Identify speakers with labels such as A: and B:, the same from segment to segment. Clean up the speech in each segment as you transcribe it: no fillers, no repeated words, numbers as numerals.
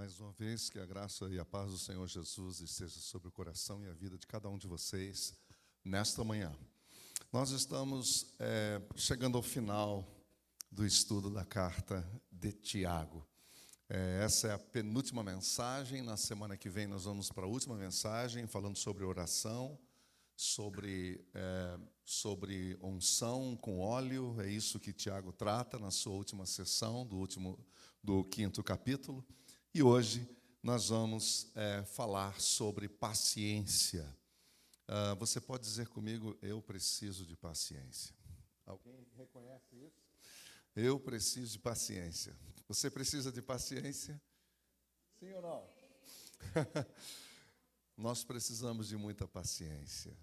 A: Mais uma vez, que a graça e a paz do Senhor Jesus esteja sobre o coração e a vida de cada um de vocês nesta manhã. Nós estamos chegando ao final do estudo da carta de Tiago. Essa é a penúltima mensagem. Na semana que vem nós vamos para a última mensagem, falando sobre oração, sobre unção com óleo. É isso que Tiago trata na sua última sessão do 5º capítulo. E hoje nós vamos falar sobre paciência. Você pode dizer comigo, eu preciso de paciência. Alguém reconhece isso? Eu preciso de paciência. Você precisa de paciência? Sim ou não? Nós precisamos de muita paciência.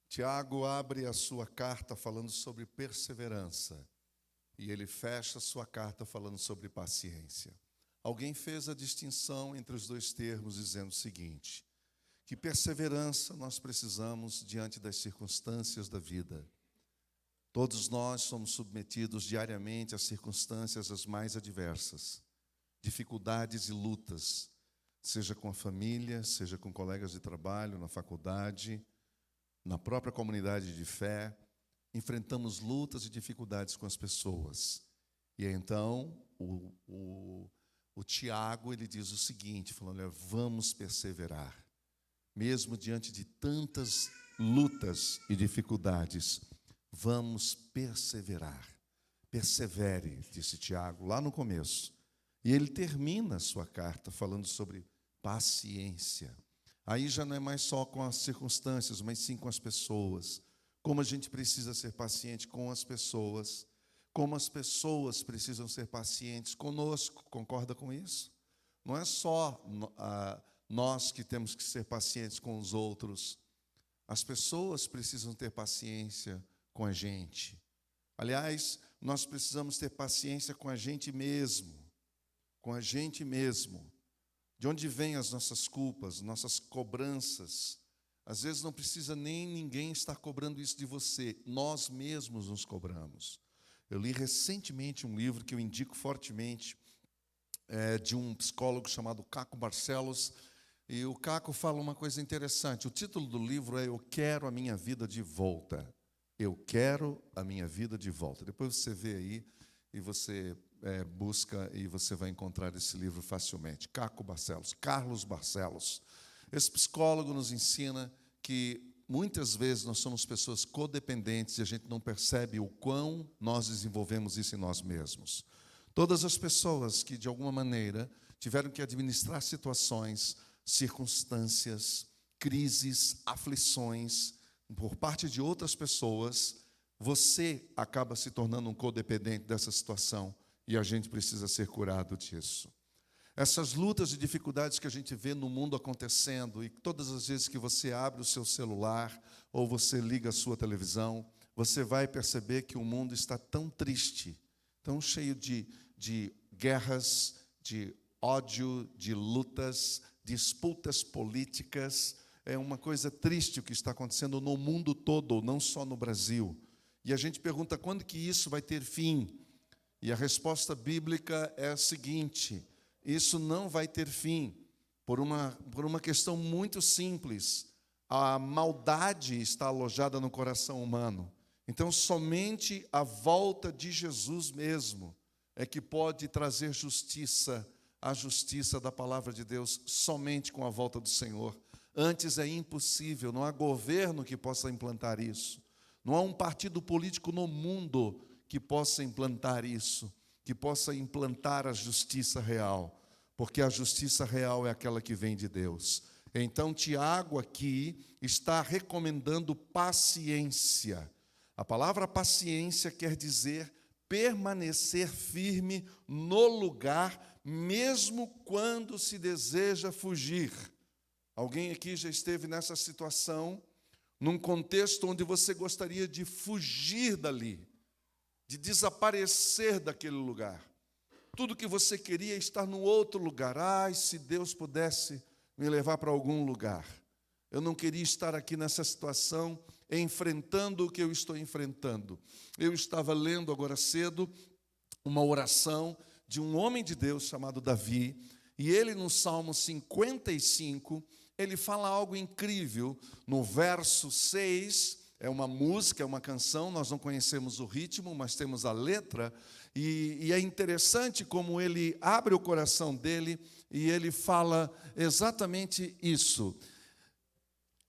A: Tiago abre a sua carta falando sobre perseverança. E ele fecha a sua carta falando sobre paciência. Alguém fez a distinção entre os dois termos, dizendo o seguinte: que perseverança nós precisamos diante das circunstâncias da vida. Todos nós somos submetidos diariamente a circunstâncias as mais adversas, dificuldades e lutas, seja com a família, seja com colegas de trabalho, na faculdade, na própria comunidade de fé. Enfrentamos lutas e dificuldades com as pessoas. E então, o Tiago, ele diz o seguinte, falando, olha, vamos perseverar. Mesmo diante de tantas lutas e dificuldades, vamos perseverar. Persevere, disse Tiago, lá no começo. E ele termina a sua carta falando sobre paciência. Aí já não é mais só com as circunstâncias, mas sim com as pessoas. Como a gente precisa ser paciente com as pessoas, como as pessoas precisam ser pacientes conosco. Concorda com isso? Não é só nós que temos que ser pacientes com os outros. As pessoas precisam ter paciência com a gente. Aliás, nós precisamos ter paciência com a gente mesmo. Com a gente mesmo. De onde vêm as nossas culpas, nossas cobranças? Às vezes não precisa nem ninguém estar cobrando isso de você. Nós mesmos nos cobramos. Eu li recentemente um livro que eu indico fortemente, de um psicólogo chamado Caco Barcelos. E o Caco fala uma coisa interessante. O título do livro é Eu Quero a Minha Vida de Volta. Eu quero a minha vida de volta. Depois você vê aí e você busca e você vai encontrar esse livro facilmente. Caco Barcelos, Carlos Barcelos. Esse psicólogo nos ensina que muitas vezes nós somos pessoas codependentes e a gente não percebe o quão nós desenvolvemos isso em nós mesmos. Todas as pessoas que, de alguma maneira, tiveram que administrar situações, circunstâncias, crises, aflições, por parte de outras pessoas, você acaba se tornando um codependente dessa situação e a gente precisa ser curado disso. Essas lutas e dificuldades que a gente vê no mundo acontecendo, e todas as vezes que você abre o seu celular ou você liga a sua televisão, você vai perceber que o mundo está tão triste, tão cheio de guerras, de ódio, de lutas, disputas políticas. É uma coisa triste o que está acontecendo no mundo todo, não só no Brasil. E a gente pergunta quando que isso vai ter fim? E a resposta bíblica é a seguinte: isso não vai ter fim, por uma questão muito simples. A maldade está alojada no coração humano. Então, somente a volta de Jesus mesmo é que pode trazer justiça, a justiça da palavra de Deus, somente com a volta do Senhor. Antes é impossível, não há governo que possa implantar isso. Não há um partido político no mundo que possa implantar isso, que possa implantar a justiça real, porque a justiça real é aquela que vem de Deus. Então, Tiago aqui está recomendando paciência. A palavra paciência quer dizer permanecer firme no lugar, mesmo quando se deseja fugir. Alguém aqui já esteve nessa situação, num contexto onde você gostaria de fugir dali, de desaparecer daquele lugar. Tudo que você queria é estar num outro lugar. Ai, se Deus pudesse me levar para algum lugar. Eu não queria estar aqui nessa situação, enfrentando o que eu estou enfrentando. Eu estava lendo agora cedo uma oração de um homem de Deus chamado Davi. E ele, no Salmo 55, ele fala algo incrível. No verso 6, é uma música, é uma canção, nós não conhecemos o ritmo, mas temos a letra. E é interessante como ele abre o coração dele e ele fala exatamente isso.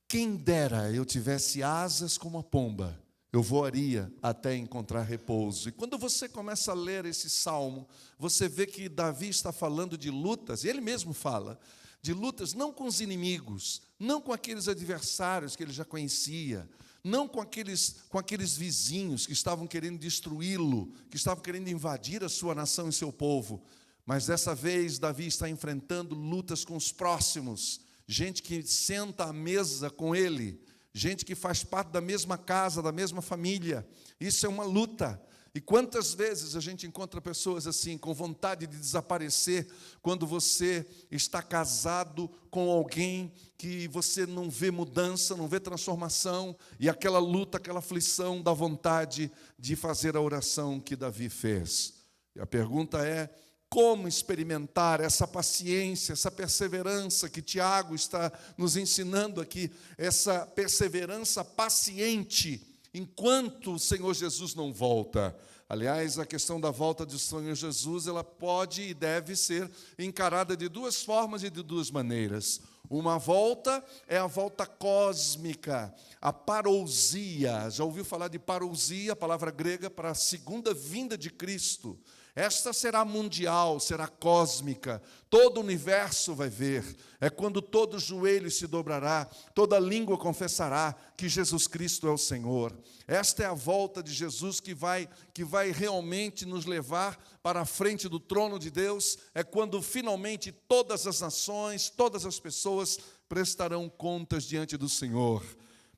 A: Quem dera eu tivesse asas como a pomba, eu voaria até encontrar repouso. E quando você começa a ler esse salmo, você vê que Davi está falando de lutas, e ele mesmo fala, de lutas não com os inimigos, não com aqueles adversários que ele já conhecia, não com aqueles vizinhos que estavam querendo destruí-lo, que estavam querendo invadir a sua nação e seu povo. Mas dessa vez Davi está enfrentando lutas com os próximos, gente que senta à mesa com ele, gente que faz parte da mesma casa, da mesma família. Isso é uma luta. E quantas vezes a gente encontra pessoas assim, com vontade de desaparecer, quando você está casado com alguém que você não vê mudança, não vê transformação, e aquela luta, aquela aflição dá vontade de fazer a oração que Davi fez. E a pergunta é: como experimentar essa paciência, essa perseverança que Tiago está nos ensinando aqui, essa perseverança paciente, enquanto o Senhor Jesus não volta? Aliás, a questão da volta do Senhor Jesus, ela pode e deve ser encarada de duas formas e de duas maneiras. Uma volta é a volta cósmica, a parousia. Já ouviu falar de parousia, a palavra grega para a segunda vinda de Cristo? Esta será mundial, será cósmica, todo o universo vai ver. É quando todo joelho se dobrará, toda língua confessará que Jesus Cristo é o Senhor. Esta é a volta de Jesus que vai realmente nos levar para a frente do trono de Deus. É quando finalmente todas as nações, todas as pessoas prestarão contas diante do Senhor.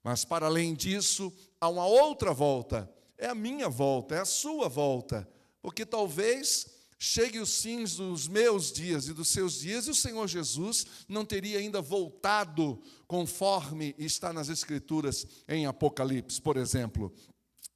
A: Mas para além disso, há uma outra volta. É a minha volta, é a sua volta. Porque talvez chegue os fins dos meus dias e dos seus dias, e o Senhor Jesus não teria ainda voltado conforme está nas Escrituras em Apocalipse, por exemplo.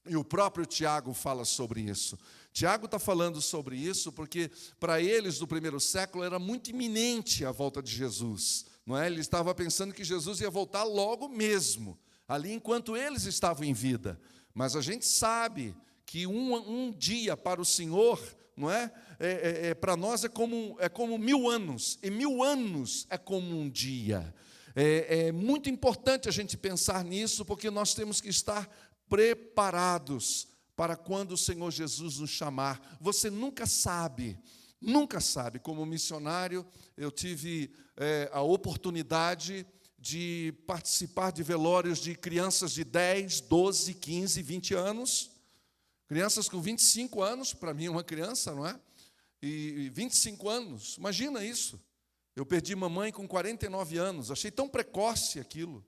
A: E o próprio Tiago fala sobre isso. Tiago está falando sobre isso porque para eles do primeiro século era muito iminente a volta de Jesus. Não é? Ele estava pensando que Jesus ia voltar logo mesmo, ali enquanto eles estavam em vida. Mas a gente sabe que um dia para o Senhor, não é? Para nós é como 1000 anos, e 1000 anos é como um dia. É muito importante a gente pensar nisso, porque nós temos que estar preparados para quando o Senhor Jesus nos chamar. Você nunca sabe. Como missionário, eu tive a oportunidade de participar de velórios de crianças de 10, 12, 15, 20 anos. Crianças com 25 anos, para mim é uma criança, não é? E 25 anos, imagina isso. Eu perdi mamãe com 49 anos, achei tão precoce aquilo.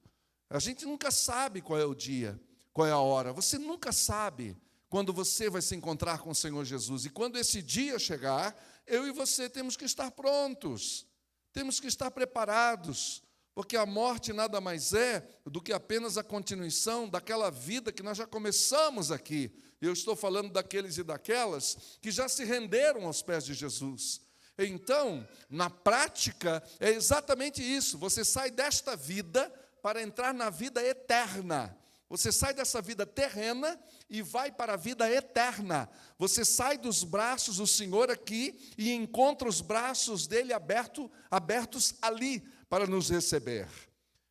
A: A gente nunca sabe qual é o dia, qual é a hora. Você nunca sabe quando você vai se encontrar com o Senhor Jesus. E quando esse dia chegar, eu e você temos que estar prontos, temos que estar preparados. Porque a morte nada mais é do que apenas a continuação daquela vida que nós já começamos aqui. Eu estou falando daqueles e daquelas que já se renderam aos pés de Jesus. Então, na prática, é exatamente isso. Você sai desta vida para entrar na vida eterna. Você sai dessa vida terrena e vai para a vida eterna. Você sai dos braços do Senhor aqui e encontra os braços dele abertos ali para nos receber.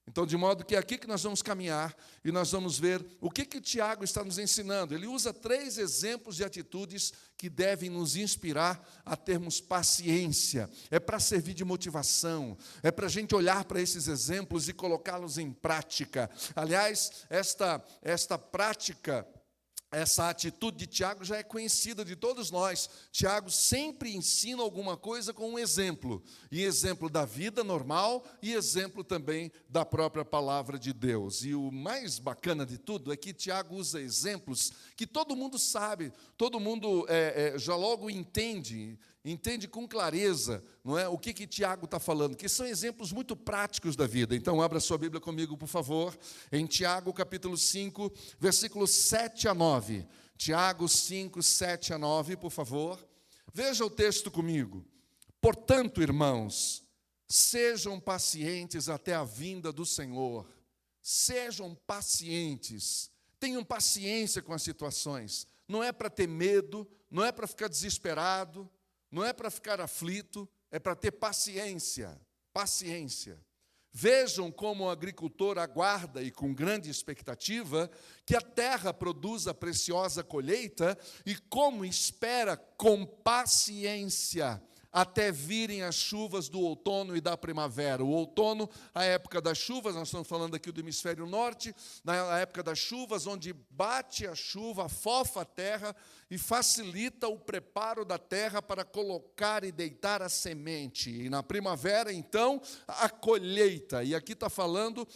A: Então, de modo que é aqui que nós vamos caminhar e nós vamos ver o que Tiago está nos ensinando. Ele usa 3 exemplos de atitudes que devem nos inspirar a termos paciência. É para servir de motivação, é para a gente olhar para esses exemplos e colocá-los em prática. Aliás, esta prática, essa atitude de Tiago já é conhecida de todos nós. Tiago sempre ensina alguma coisa com um exemplo. E exemplo da vida normal e exemplo também da própria palavra de Deus. E o mais bacana de tudo é que Tiago usa exemplos que todo mundo sabe, todo mundo já logo entende com clareza, não é? O que Tiago está falando, que são exemplos muito práticos da vida. Então, abra sua Bíblia comigo, por favor, em Tiago, capítulo 5, versículos 7 a 9. Tiago 5, 7 a 9, por favor. Veja o texto comigo. Portanto, irmãos, sejam pacientes até a vinda do Senhor. Sejam pacientes. Tenham paciência com as situações. Não é para ter medo, não é para ficar desesperado, não é para ficar aflito, é para ter paciência. Paciência. Vejam como o agricultor aguarda, e com grande expectativa, que a terra produza preciosa colheita, e como espera com paciência até virem as chuvas do outono e da primavera. O outono, a época das chuvas, nós estamos falando aqui do hemisfério norte, na época das chuvas, onde bate a chuva, afofa a terra e facilita o preparo da terra para colocar e deitar a semente. E na primavera, então, a colheita. E aqui está falando,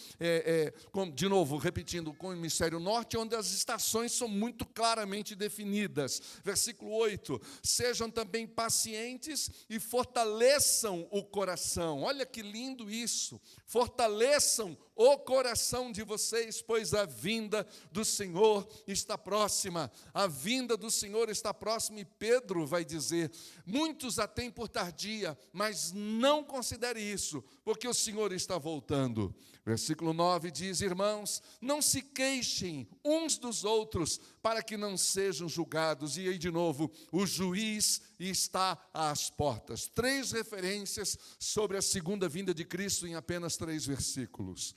A: de novo, repetindo, com o hemisfério norte, onde as estações são muito claramente definidas. Versículo 8, sejam também pacientes e fortaleçam o coração. Olha que lindo isso. Fortaleçam o coração de vocês, pois a vinda do Senhor está próxima. A vinda do Senhor está próxima, e Pedro vai dizer: muitos a têm por tardia, mas não considere isso, porque o Senhor está voltando. Versículo 9 diz: irmãos, não se queixem uns dos outros, para que não sejam julgados. E aí de novo, o juiz está às portas. 3 referências sobre a segunda vinda de Cristo em apenas 3 versículos.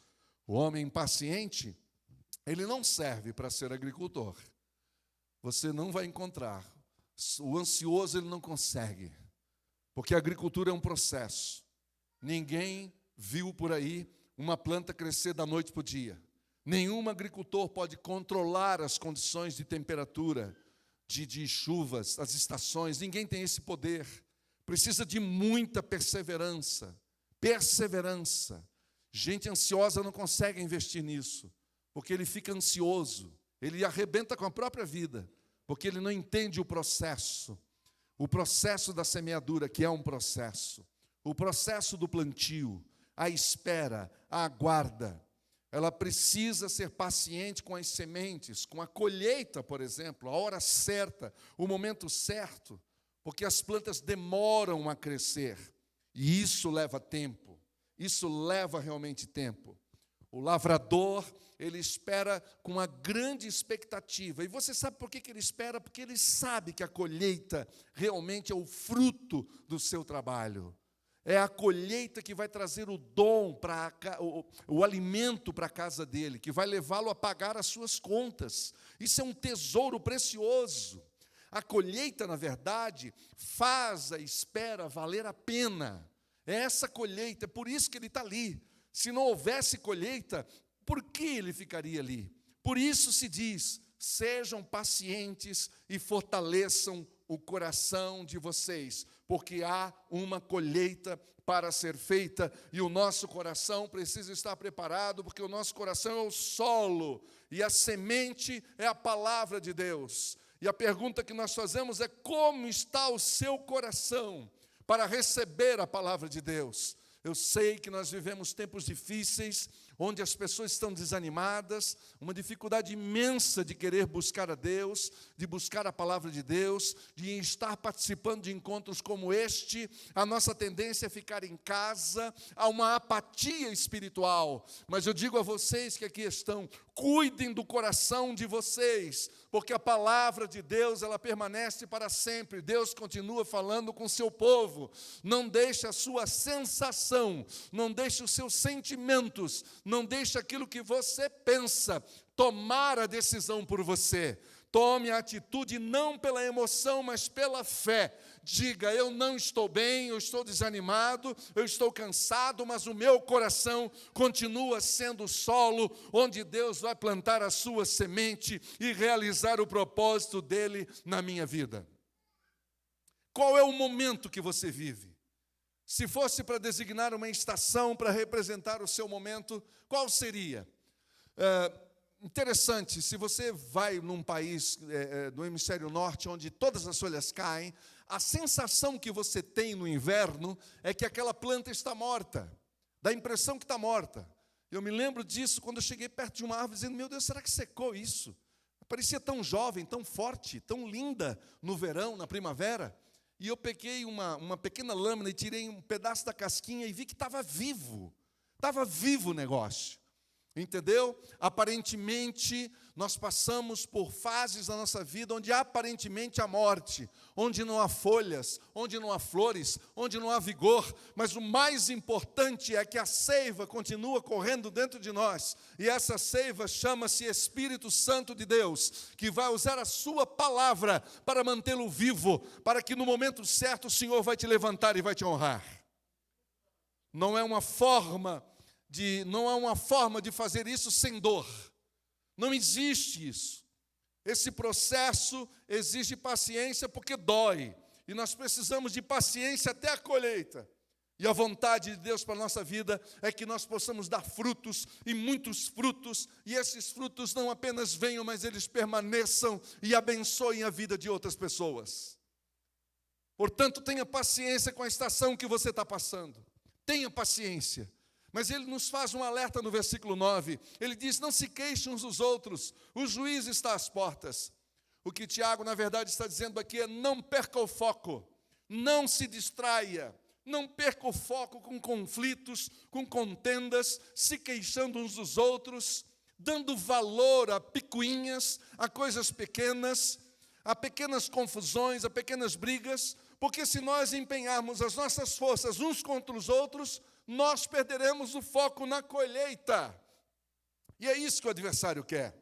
A: O homem impaciente, ele não serve para ser agricultor. Você não vai encontrar. O ansioso, ele não consegue. Porque a agricultura é um processo. Ninguém viu por aí uma planta crescer da noite para o dia. Nenhum agricultor pode controlar as condições de temperatura, de chuvas, as estações. Ninguém tem esse poder. Precisa de muita perseverança. Perseverança. Gente ansiosa não consegue investir nisso, porque ele fica ansioso, ele arrebenta com a própria vida, porque ele não entende o processo da semeadura, que é um processo, o processo do plantio, a espera, a aguarda. Ela precisa ser paciente com as sementes, com a colheita, por exemplo, a hora certa, o momento certo, porque as plantas demoram a crescer, e isso leva tempo. Isso leva realmente tempo. O lavrador, ele espera com uma grande expectativa. E você sabe por que ele espera? Porque ele sabe que a colheita realmente é o fruto do seu trabalho. É a colheita que vai trazer o dom, o alimento para a casa dele, que vai levá-lo a pagar as suas contas. Isso é um tesouro precioso. A colheita, na verdade, faz a espera valer a pena. É essa colheita, é por isso que ele está ali. Se não houvesse colheita, por que ele ficaria ali? Por isso se diz: sejam pacientes e fortaleçam o coração de vocês, porque há uma colheita para ser feita, e o nosso coração precisa estar preparado, porque o nosso coração é o solo, e a semente é a palavra de Deus. E a pergunta que nós fazemos é: como está o seu coração para receber a palavra de Deus? Eu sei que nós vivemos tempos difíceis, onde as pessoas estão desanimadas, uma dificuldade imensa de querer buscar a Deus, de buscar a palavra de Deus, de estar participando de encontros como este. A nossa tendência é ficar em casa, há uma apatia espiritual. Mas eu digo a vocês que aqui estão: cuidem do coração de vocês, porque a palavra de Deus, ela permanece para sempre. Deus continua falando com o seu povo. Não deixe a sua sensação, não deixe os seus sentimentos, não deixe aquilo que você pensa tomar a decisão por você. Tome a atitude não pela emoção, mas pela fé. Diga: eu não estou bem, eu estou desanimado, eu estou cansado, mas o meu coração continua sendo o solo onde Deus vai plantar a sua semente e realizar o propósito dele na minha vida. Qual é o momento que você vive? Se fosse para designar uma estação para representar o seu momento, qual seria? Interessante, se você vai num país do hemisfério norte, onde todas as folhas caem, a sensação que você tem no inverno é que aquela planta está morta, dá a impressão que está morta. Eu me lembro disso quando eu cheguei perto de uma árvore, dizendo: meu Deus, será que secou isso? Parecia tão jovem, tão forte, tão linda no verão, na primavera. e eu peguei uma pequena lâmina e tirei um pedaço da casquinha e vi que estava vivo o negócio. Entendeu? Aparentemente, nós passamos por fases da nossa vida onde aparentemente há morte, onde não há folhas, onde não há flores, onde não há vigor, mas o mais importante é que a seiva continua correndo dentro de nós, e essa seiva chama-se Espírito Santo de Deus, que vai usar a sua palavra para mantê-lo vivo, para que no momento certo o Senhor vai te levantar e vai te honrar. Não é uma forma de fazer isso sem dor. Não existe isso. Esse processo exige paciência porque dói. E nós precisamos de paciência até a colheita. E a vontade de Deus para a nossa vida é que nós possamos dar frutos, e muitos frutos, e esses frutos não apenas venham, mas eles permaneçam e abençoem a vida de outras pessoas. Portanto, tenha paciência com a estação que você está passando. Tenha paciência. Mas ele nos faz um alerta no versículo 9. Ele diz: não se queixem uns dos outros, o juiz está às portas. O que Tiago, na verdade, está dizendo aqui é: não perca o foco, não se distraia, não perca o foco com conflitos, com contendas, se queixando uns dos outros, dando valor a picuinhas, a coisas pequenas, a pequenas confusões, a pequenas brigas, porque se nós empenharmos as nossas forças uns contra os outros, nós perderemos o foco na colheita. E é isso que o adversário quer.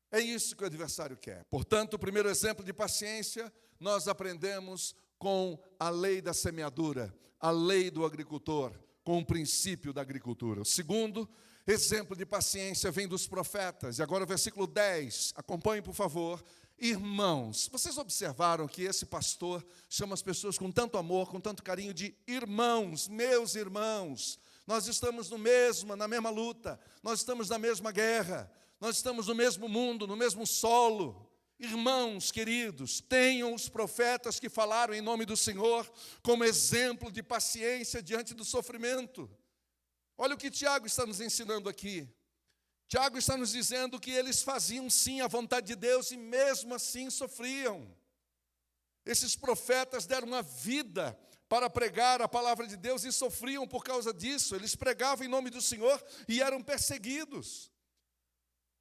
A: É isso que o adversário quer. Portanto, o primeiro exemplo de paciência, nós aprendemos com a lei da semeadura, a lei do agricultor, com o princípio da agricultura. O segundo exemplo de paciência vem dos profetas. E agora o versículo 10, acompanhem por favor. Irmãos, vocês observaram que esse pastor chama as pessoas com tanto amor, com tanto carinho de irmãos, meus irmãos. Nós estamos na mesma luta, nós estamos na mesma guerra, nós estamos no mesmo mundo, no mesmo solo. Irmãos queridos, tenham os profetas que falaram em nome do Senhor como exemplo de paciência diante do sofrimento. Olha o que Tiago está nos ensinando aqui. Tiago está nos dizendo que eles faziam sim a vontade de Deus e mesmo assim sofriam. Esses profetas deram uma vida para pregar a palavra de Deus e sofriam por causa disso. Eles pregavam em nome do Senhor e eram perseguidos.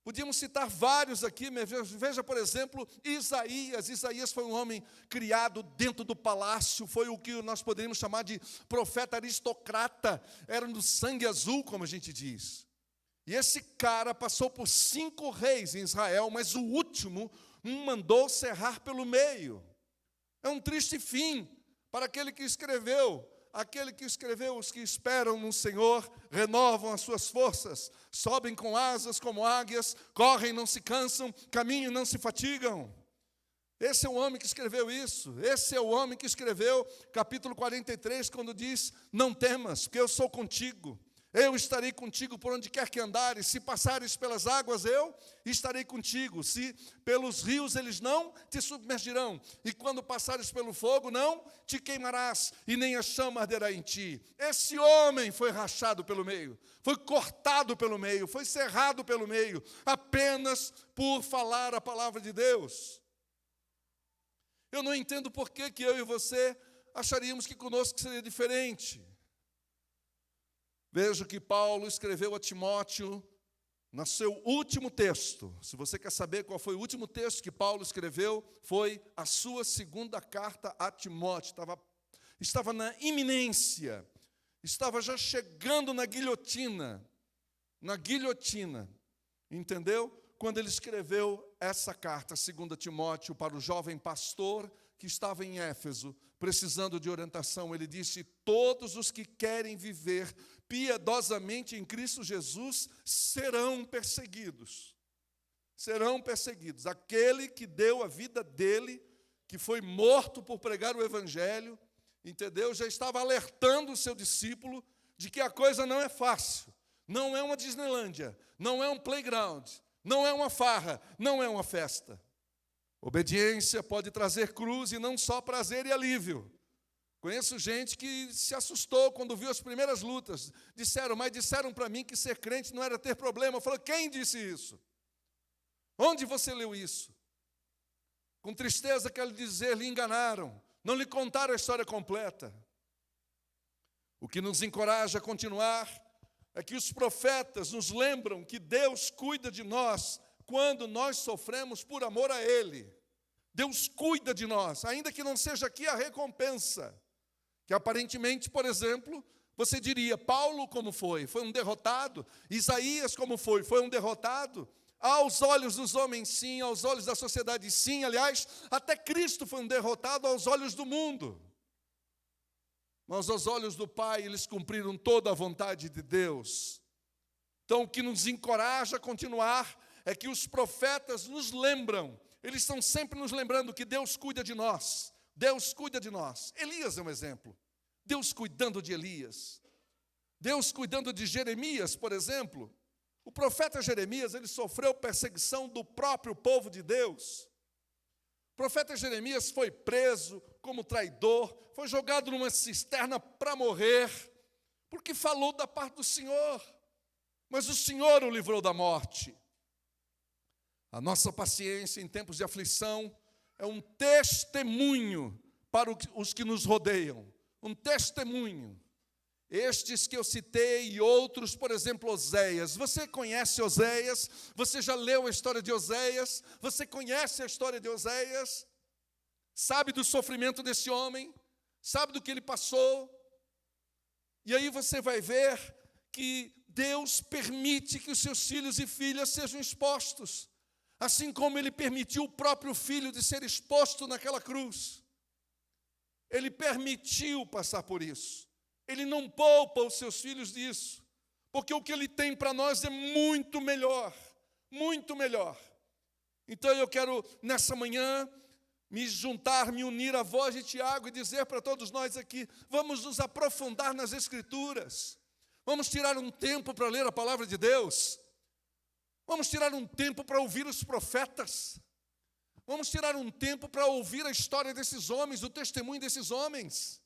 A: Podíamos citar vários aqui, veja, por exemplo, Isaías. Isaías foi um homem criado dentro do palácio, foi o que nós poderíamos chamar de profeta aristocrata, era do sangue azul, como a gente diz. E esse cara passou por 5 reis em Israel, mas o último mandou serrar pelo meio. É um triste fim para aquele que escreveu. Aquele que escreveu: os que esperam no Senhor renovam as suas forças, sobem com asas como águias, correm, não se cansam, caminham e não se fatigam. Esse é o homem que escreveu isso. Esse é o homem que escreveu capítulo 43, quando diz: não temas, porque eu sou contigo. Eu estarei contigo por onde quer que andares. Se passares pelas águas, eu estarei contigo. Se pelos rios, eles não te submergirão. E quando passares pelo fogo, não te queimarás, e nem a chama arderá em ti. Esse homem foi rachado pelo meio, foi cortado pelo meio, foi cerrado pelo meio, apenas por falar a palavra de Deus. Eu não entendo por que eu e você acharíamos que conosco seria diferente. Veja que Paulo escreveu a Timóteo no seu último texto. Se você quer saber qual foi o último texto que Paulo escreveu, foi a sua segunda carta a Timóteo. Estava na iminência, estava já chegando na guilhotina, entendeu? Quando ele escreveu essa carta, 2 Timóteo, para o jovem pastor que estava em Éfeso, precisando de orientação, ele disse: todos os que querem viver piedosamente em Cristo Jesus serão perseguidos. Serão perseguidos. Aquele que deu a vida dele, que foi morto por pregar o Evangelho, entendeu? Já estava alertando o seu discípulo de que a coisa não é fácil, não é uma Disneylândia, não é um playground, não é uma farra, não é uma festa. Obediência pode trazer cruz e não só prazer e alívio. Conheço gente que se assustou quando viu as primeiras lutas. Disseram para mim que ser crente não era ter problema. Eu falei: quem disse isso? Onde você leu isso? Com tristeza, quero dizer, lhe enganaram, não lhe contaram a história completa. O que nos encoraja a continuar é que os profetas nos lembram que Deus cuida de nós quando nós sofremos por amor a Ele. Deus cuida de nós, ainda que não seja aqui a recompensa. Que aparentemente, por exemplo, você diria, Paulo como foi? Foi um derrotado. Isaías como foi? Foi um derrotado. Aos olhos dos homens, sim. Aos olhos da sociedade, sim. Aliás, até Cristo foi um derrotado aos olhos do mundo. Mas aos olhos do Pai, eles cumpriram toda a vontade de Deus. Então, o que nos encoraja a continuar é que os profetas nos lembram, eles estão sempre nos lembrando que Deus cuida de nós. Deus cuida de nós. Elias é um exemplo. Deus cuidando de Elias. Deus cuidando de Jeremias, por exemplo. O profeta Jeremias, ele sofreu perseguição do próprio povo de Deus. O profeta Jeremias foi preso como traidor, foi jogado numa cisterna para morrer, porque falou da parte do Senhor. Mas o Senhor o livrou da morte. A nossa paciência em tempos de aflição é um testemunho para os que nos rodeiam. Um testemunho. Estes que eu citei e outros, por exemplo, Oséias. Você conhece Oséias? Você já leu a história de Oséias? Você conhece a história de Oséias? Sabe do sofrimento desse homem? Sabe do que ele passou? E aí você vai ver que Deus permite que os seus filhos e filhas sejam expostos. Assim como Ele permitiu o próprio filho de ser exposto naquela cruz. Ele permitiu passar por isso. Ele não poupa os seus filhos disso. Porque o que Ele tem para nós é muito melhor. Muito melhor. Então eu quero, nessa manhã, me juntar, me unir à voz de Tiago e dizer para todos nós aqui, vamos nos aprofundar nas Escrituras. Vamos tirar um tempo para ler a palavra de Deus. Vamos tirar um tempo para ouvir os profetas. Vamos tirar um tempo para ouvir a história desses homens, o testemunho desses homens.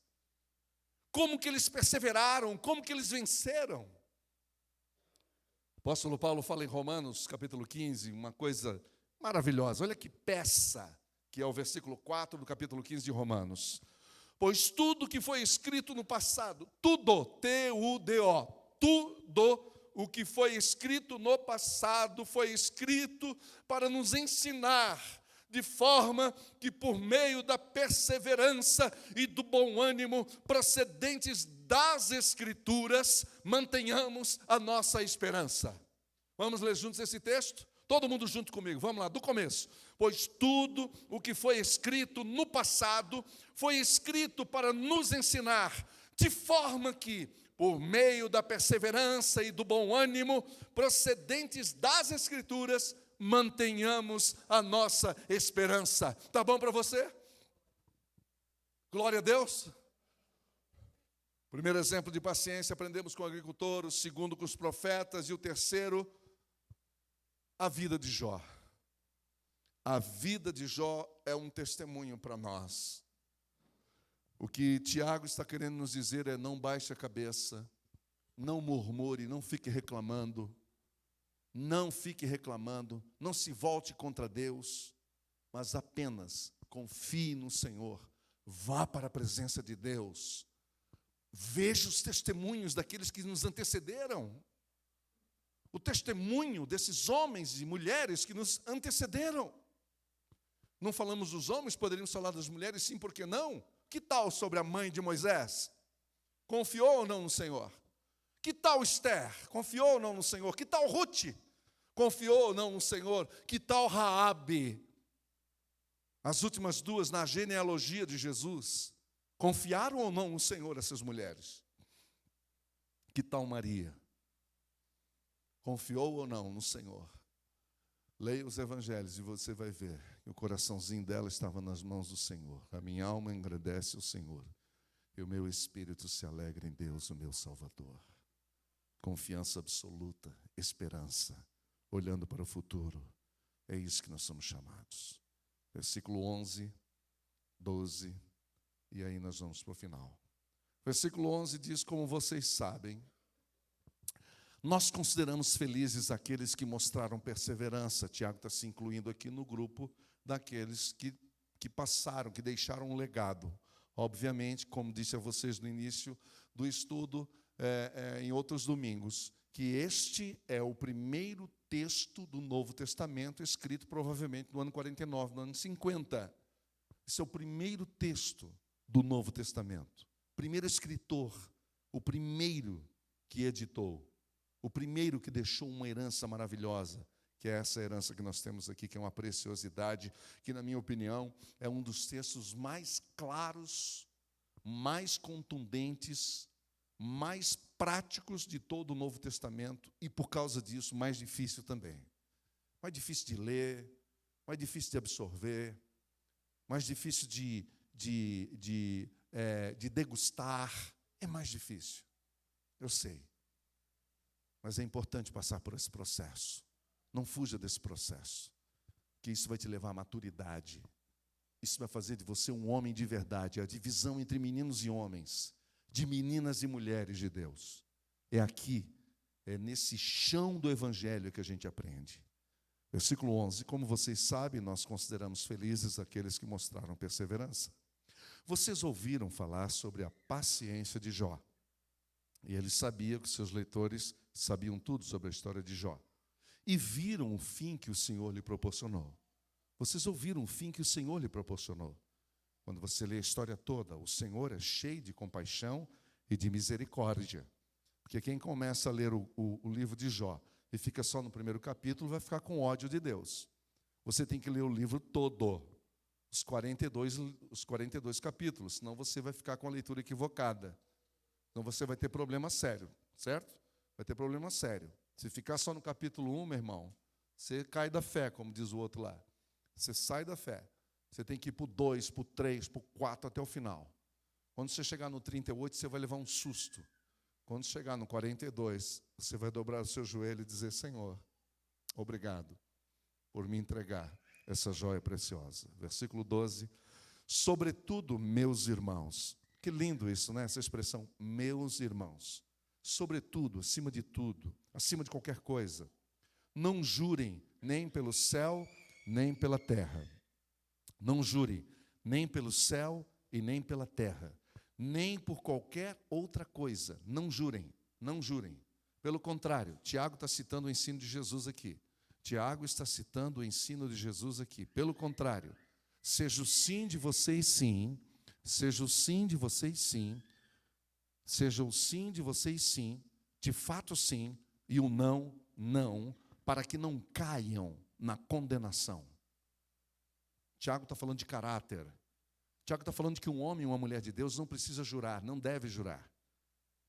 A: Como que eles perseveraram, como que eles venceram. O apóstolo Paulo fala em Romanos, capítulo 15, uma coisa maravilhosa. Olha que peça, que é o versículo 4 do capítulo 15 de Romanos. Pois tudo que foi escrito no passado, tudo, T-U-D-O, tudo o que foi escrito no passado foi escrito para nos ensinar, de forma que por meio da perseverança e do bom ânimo procedentes das Escrituras, mantenhamos a nossa esperança. Vamos ler juntos esse texto? Todo mundo junto comigo, vamos lá, do começo. Pois tudo o que foi escrito no passado foi escrito para nos ensinar, de forma que, por meio da perseverança e do bom ânimo, procedentes das Escrituras, mantenhamos a nossa esperança. Tá bom para você? Glória a Deus. Primeiro exemplo de paciência, aprendemos com o agricultor, o segundo com os profetas e o terceiro, a vida de Jó. A vida de Jó é um testemunho para nós. O que Tiago está querendo nos dizer é: não baixe a cabeça, não murmure, não fique reclamando, não se volte contra Deus, mas apenas confie no Senhor, vá para a presença de Deus, veja os testemunhos daqueles que nos antecederam, o testemunho desses homens e mulheres que nos antecederam. Não falamos dos homens, poderíamos falar das mulheres, sim, por que não? Que tal sobre a mãe de Moisés? Confiou ou não no Senhor? Que tal Esther? Confiou ou não no Senhor? Que tal Ruth? Confiou ou não no Senhor? Que tal Raabe? As últimas duas na genealogia de Jesus. Confiaram ou não no Senhor essas mulheres? Que tal Maria? Confiou ou não no Senhor? Leia os evangelhos e você vai ver que o coraçãozinho dela estava nas mãos do Senhor. A minha alma engrandece o Senhor, e o meu espírito se alegra em Deus, o meu Salvador. Confiança absoluta, esperança, olhando para o futuro. É isso que nós somos chamados. Versículo 11, 12, e aí nós vamos para o final. Versículo 11 diz: como vocês sabem, nós consideramos felizes aqueles que mostraram perseverança. Tiago está se incluindo aqui no grupo daqueles que que passaram, que deixaram um legado. Obviamente, como disse a vocês no início do estudo, em outros domingos, que este é o primeiro texto do Novo Testamento escrito provavelmente no ano 49, no ano 50. Esse é o primeiro texto do Novo Testamento. O primeiro escritor, o primeiro que editou, o primeiro que deixou uma herança maravilhosa, que é essa herança que nós temos aqui, que é uma preciosidade, que, na minha opinião, é um dos textos mais claros, mais contundentes, mais práticos de todo o Novo Testamento e, por causa disso, mais difícil também. Mais difícil de ler, mais difícil de absorver, mais difícil de degustar. É mais difícil, eu sei. Mas é importante passar por esse processo. Não fuja desse processo, que isso vai te levar à maturidade. Isso vai fazer de você um homem de verdade. A divisão entre meninos e homens, de meninas e mulheres de Deus, é aqui, é nesse chão do Evangelho que a gente aprende. Versículo 11, como vocês sabem, nós consideramos felizes aqueles que mostraram perseverança. Vocês ouviram falar sobre a paciência de Jó. E ele sabia que seus leitores sabiam tudo sobre a história de Jó. E viram o fim que o Senhor lhe proporcionou. Vocês ouviram o fim que o Senhor lhe proporcionou. Quando você lê a história toda, o Senhor é cheio de compaixão e de misericórdia. Porque quem começa a ler o livro de Jó e fica só no primeiro capítulo, vai ficar com ódio de Deus. Você tem que ler o livro todo, os 42 capítulos, senão você vai ficar com a leitura equivocada. Então você vai ter problema sério, certo? Vai ter problema sério. Se ficar só no capítulo 1, meu irmão, você cai da fé, como diz o outro lá. Você sai da fé. Você tem que ir para o 2, para o 3, para o 4 até o final. Quando você chegar no 38, você vai levar um susto. Quando chegar no 42, você vai dobrar o seu joelho e dizer: Senhor, obrigado por me entregar essa joia preciosa. Versículo 12. Sobretudo, meus irmãos. Que lindo isso, né? Essa expressão, meus irmãos. Sobretudo, acima de tudo, acima de qualquer coisa. Não jurem nem pelo céu, nem pela terra. Não jurem nem pelo céu e nem pela terra, nem por qualquer outra coisa. Não jurem, não jurem. Pelo contrário, Tiago está citando o ensino de Jesus aqui. Tiago está citando o ensino de Jesus aqui. Pelo contrário, seja o sim de vocês sim, seja o sim de vocês sim, seja o sim de vocês sim, de fato sim, e o não, não, para que não caiam na condenação. Tiago está falando de caráter. Tiago está falando de que um homem e uma mulher de Deus não precisa jurar, não deve jurar,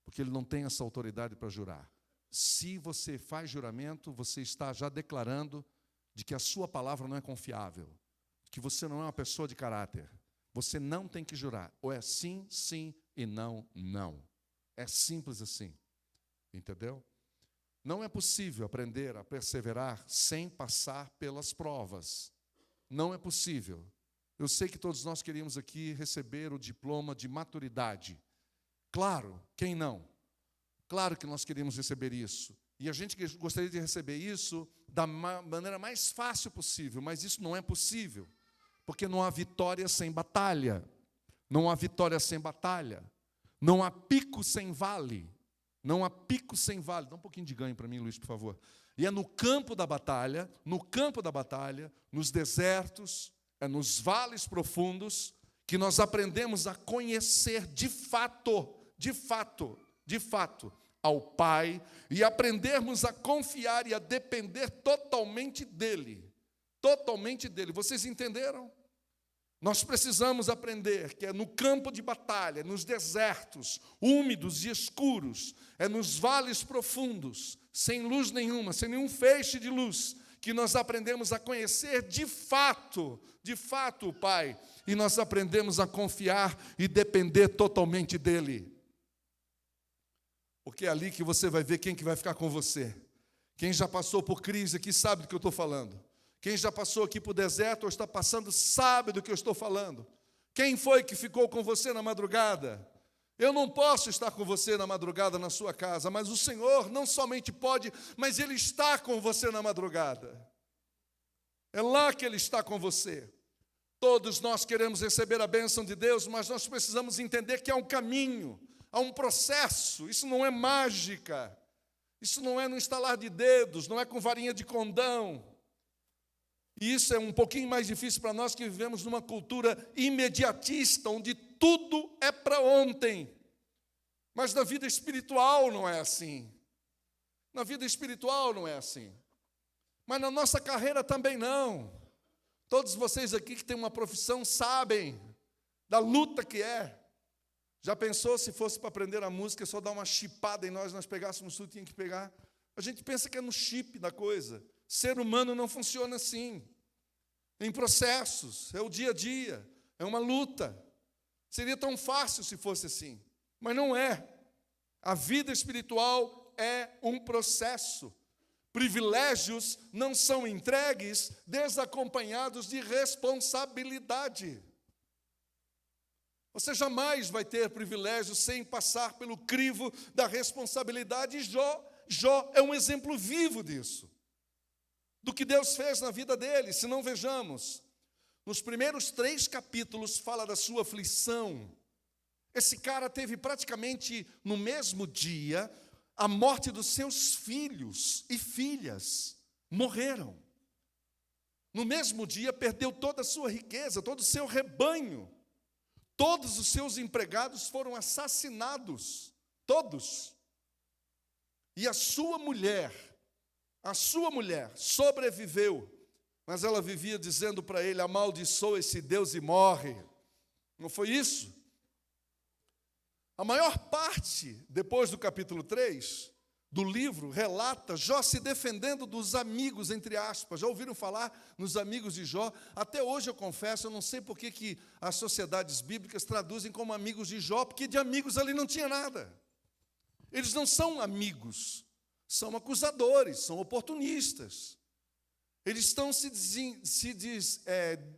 A: porque ele não tem essa autoridade para jurar. Se você faz juramento, você está já declarando de que a sua palavra não é confiável, que você não é uma pessoa de caráter. Você não tem que jurar. Ou é sim, sim e não, não. É simples assim. Entendeu? Não é possível aprender a perseverar sem passar pelas provas. Não é possível. Eu sei que todos nós queríamos aqui receber o diploma de maturidade. Claro, quem não? Claro que nós queríamos receber isso. E a gente gostaria de receber isso da maneira mais fácil possível, mas isso não é possível, porque não há vitória sem batalha. Não há vitória sem batalha. Não há pico sem vale. Não há pico sem vale. Dá um pouquinho de ganho para mim, Luiz, por favor. E é no campo da batalha, nos desertos, é nos vales profundos, que nós aprendemos a conhecer de fato, ao Pai, e aprendermos a confiar e a depender totalmente dEle. Totalmente dEle. Vocês entenderam? Nós precisamos aprender que é no campo de batalha, nos desertos, úmidos e escuros, é nos vales profundos, sem luz nenhuma, sem nenhum feixe de luz, que nós aprendemos a conhecer de fato o Pai, e nós aprendemos a confiar e depender totalmente dEle. Porque é ali que você vai ver quem que vai ficar com você. Quem já passou por crise aqui sabe do que eu estou falando. Quem já passou aqui por deserto ou está passando sabe do que eu estou falando. Quem foi que ficou com você na madrugada? Eu não posso estar com você na madrugada na sua casa, mas o Senhor não somente pode, mas Ele está com você na madrugada. É lá que Ele está com você. Todos nós queremos receber a bênção de Deus, mas nós precisamos entender que há um caminho, há um processo. Isso não é mágica, isso não é no estalar de dedos, não é com varinha de condão. E isso é um pouquinho mais difícil para nós que vivemos numa cultura imediatista, onde tudo é para ontem. Mas na vida espiritual não é assim. Na vida espiritual não é assim. Mas na nossa carreira também não. Todos vocês aqui que têm uma profissão sabem da luta que é. Já pensou se fosse para aprender a música, só dar uma chipada em nós pegássemos tudo que tinha que pegar? A gente pensa que é no chip da coisa. Ser humano não funciona assim. Em processos, é o dia a dia, é uma luta. Seria tão fácil se fosse assim, mas não é. A vida espiritual é um processo. Privilégios não são entregues desacompanhados de responsabilidade. Você jamais vai ter privilégio sem passar pelo crivo da responsabilidade. E Jó é um exemplo vivo disso, do que Deus fez na vida dele. Se não, vejamos, nos primeiros 3 capítulos fala da sua aflição. Esse cara teve praticamente no mesmo dia a morte dos seus filhos e filhas. Morreram. No mesmo dia perdeu toda a sua riqueza, todo o seu rebanho. Todos os seus empregados foram assassinados. Todos. E a sua mulher sobreviveu, mas ela vivia dizendo para ele: amaldiçoa esse Deus e morre. Não foi isso? A maior parte, depois do capítulo 3, do livro, relata Jó se defendendo dos amigos, entre aspas. Já ouviram falar nos amigos de Jó? Até hoje eu confesso, eu não sei por que as sociedades bíblicas traduzem como amigos de Jó, porque de amigos ali não tinha nada. Eles não são amigos, são acusadores, são oportunistas. Eles estão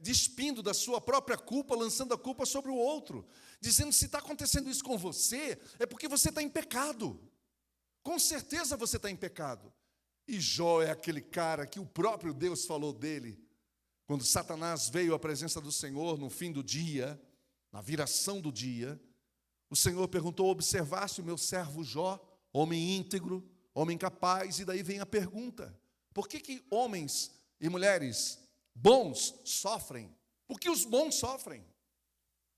A: despindo da sua própria culpa, lançando a culpa sobre o outro, dizendo: se está acontecendo isso com você, é porque você está em pecado. Com certeza você está em pecado. E Jó é aquele cara que o próprio Deus falou dele, quando Satanás veio à presença do Senhor no fim do dia, na viração do dia. O Senhor perguntou: observaste o meu servo Jó, homem íntegro, homem capaz? E daí vem a pergunta: por que homens e mulheres bons sofrem? Por que os bons sofrem?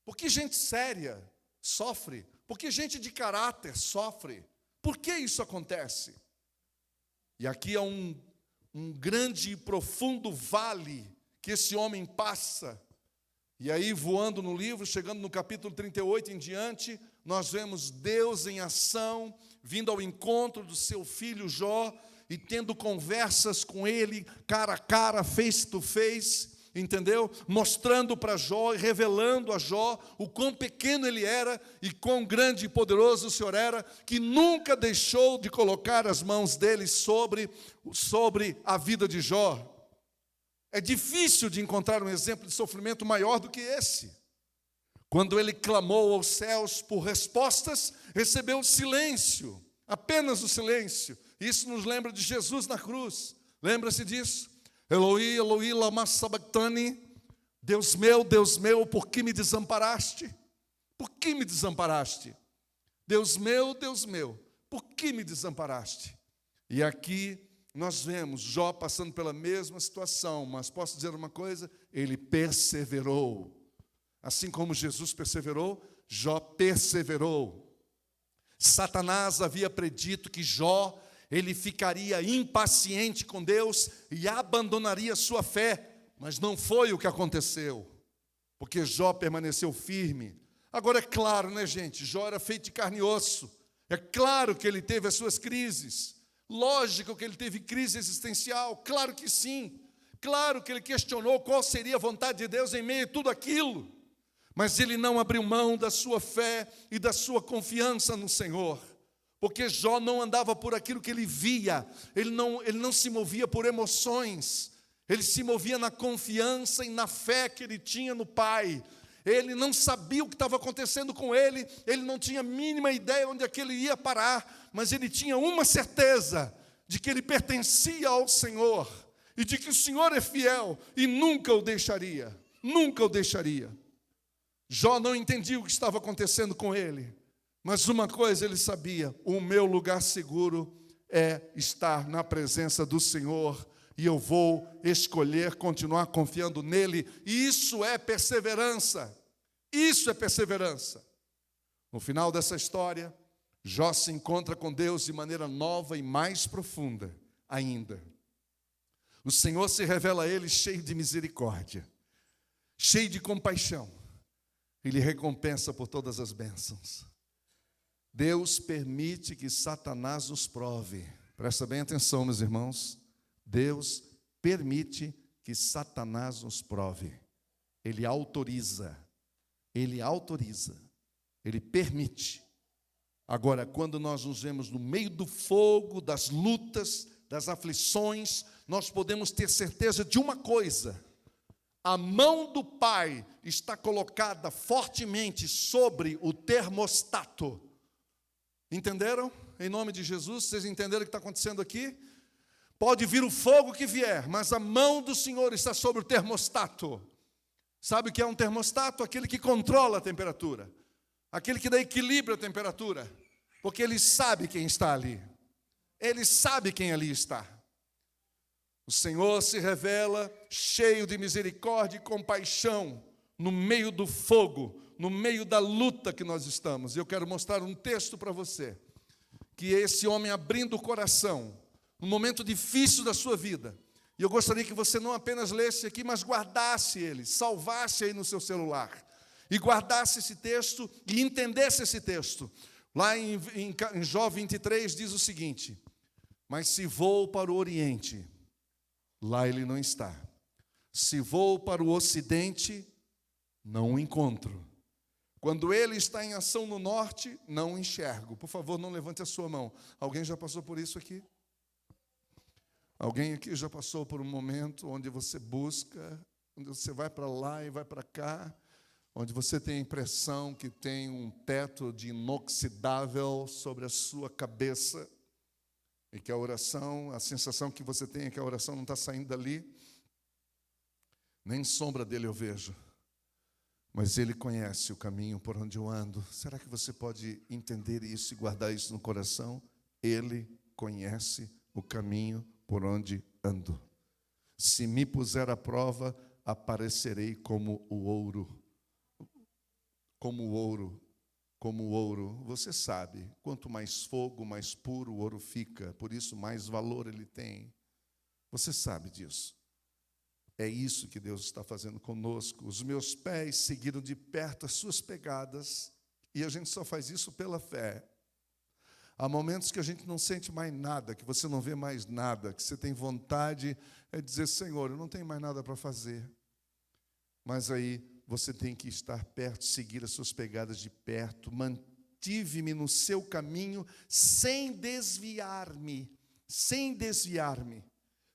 A: Por que gente séria sofre? Por que gente de caráter sofre? Por que isso acontece? E aqui é um grande e profundo vale que esse homem passa. E aí, voando no livro, chegando no capítulo 38 em diante, nós vemos Deus em ação, vindo ao encontro do seu filho Jó, e tendo conversas com ele, cara a cara, face to face, entendeu? Mostrando para Jó e revelando a Jó o quão pequeno ele era e quão grande e poderoso o Senhor era, que nunca deixou de colocar as mãos dele sobre a vida de Jó. É difícil de encontrar um exemplo de sofrimento maior do que esse. Quando ele clamou aos céus por respostas, recebeu silêncio, apenas o silêncio. Isso nos lembra de Jesus na cruz. Lembra-se disso? Eloi, Eloi, lama sabachthani. Deus meu, por que me desamparaste? Por que me desamparaste? Deus meu, por que me desamparaste? E aqui nós vemos Jó passando pela mesma situação, mas posso dizer uma coisa? Ele perseverou. Assim como Jesus perseverou, Jó perseverou. Satanás havia predito que Jó, ele ficaria impaciente com Deus e abandonaria sua fé, mas não foi o que aconteceu, porque Jó permaneceu firme. Agora é claro, né, gente? Jó era feito de carne e osso. É claro que ele teve as suas crises. Lógico que ele teve crise existencial, claro que sim. Claro que ele questionou qual seria a vontade de Deus em meio a tudo aquilo. Mas ele não abriu mão da sua fé e da sua confiança no Senhor. Porque Jó não andava por aquilo que ele via, ele não se movia por emoções, ele se movia na confiança e na fé que ele tinha no Pai. Ele não sabia o que estava acontecendo com ele não tinha a mínima ideia onde aquele ia parar, mas ele tinha uma certeza, de que ele pertencia ao Senhor, e de que o Senhor é fiel e nunca o deixaria, nunca o deixaria. Jó não entendia o que estava acontecendo com ele, mas uma coisa ele sabia: o meu lugar seguro é estar na presença do Senhor, e eu vou escolher continuar confiando nele. E isso é perseverança. Isso é perseverança. No final dessa história, Jó se encontra com Deus de maneira nova e mais profunda ainda. O Senhor se revela a ele cheio de misericórdia, cheio de compaixão. Ele recompensa por todas as bênçãos. Deus permite que Satanás nos prove. Presta bem atenção, meus irmãos. Deus permite que Satanás nos prove. Ele autoriza. Ele autoriza. Ele permite. Agora, quando nós nos vemos no meio do fogo, das lutas, das aflições, nós podemos ter certeza de uma coisa: a mão do Pai está colocada fortemente sobre o termostato. Entenderam? Em nome de Jesus, vocês entenderam o que está acontecendo aqui? Pode vir o fogo que vier, mas a mão do Senhor está sobre o termostato. Sabe o que é um termostato? Aquele que controla a temperatura, aquele que dá equilíbrio à temperatura, porque ele sabe quem está ali. Ele sabe quem ali está. O Senhor se revela cheio de misericórdia e compaixão no meio do fogo, no meio da luta que nós estamos. E eu quero mostrar um texto para você, que esse homem abrindo o coração, num momento difícil da sua vida. E eu gostaria que você não apenas lesse aqui, mas guardasse ele, salvasse aí no seu celular, e guardasse esse texto e entendesse esse texto. Lá em Jó 23 diz o seguinte: mas se vou para o Oriente, lá ele não está. Se vou para o Ocidente, não o encontro. Quando ele está em ação no Norte, não o enxergo. Por favor, não levante a sua mão. Alguém já passou por isso aqui? Alguém aqui já passou por um momento onde você busca, onde você vai para lá e vai para cá, onde você tem a impressão que tem um teto de inoxidável sobre a sua cabeça, e que a oração, a sensação que você tem é que a oração não está saindo dali, nem sombra dele eu vejo, mas ele conhece o caminho por onde eu ando. Será que você pode entender isso e guardar isso no coração? Ele conhece o caminho por onde ando. Se me puser à prova, aparecerei como o ouro. Como o ouro. Como o ouro. Você sabe, quanto mais fogo, mais puro o ouro fica. Por isso, mais valor ele tem. Você sabe disso. É isso que Deus está fazendo conosco. Os meus pés seguiram de perto as suas pegadas, e a gente só faz isso pela fé. Há momentos que a gente não sente mais nada, que você não vê mais nada, que você tem vontade de dizer: Senhor, eu não tenho mais nada para fazer. Mas aí você tem que estar perto, seguir as suas pegadas de perto. Mantive-me no seu caminho sem desviar-me, sem desviar-me.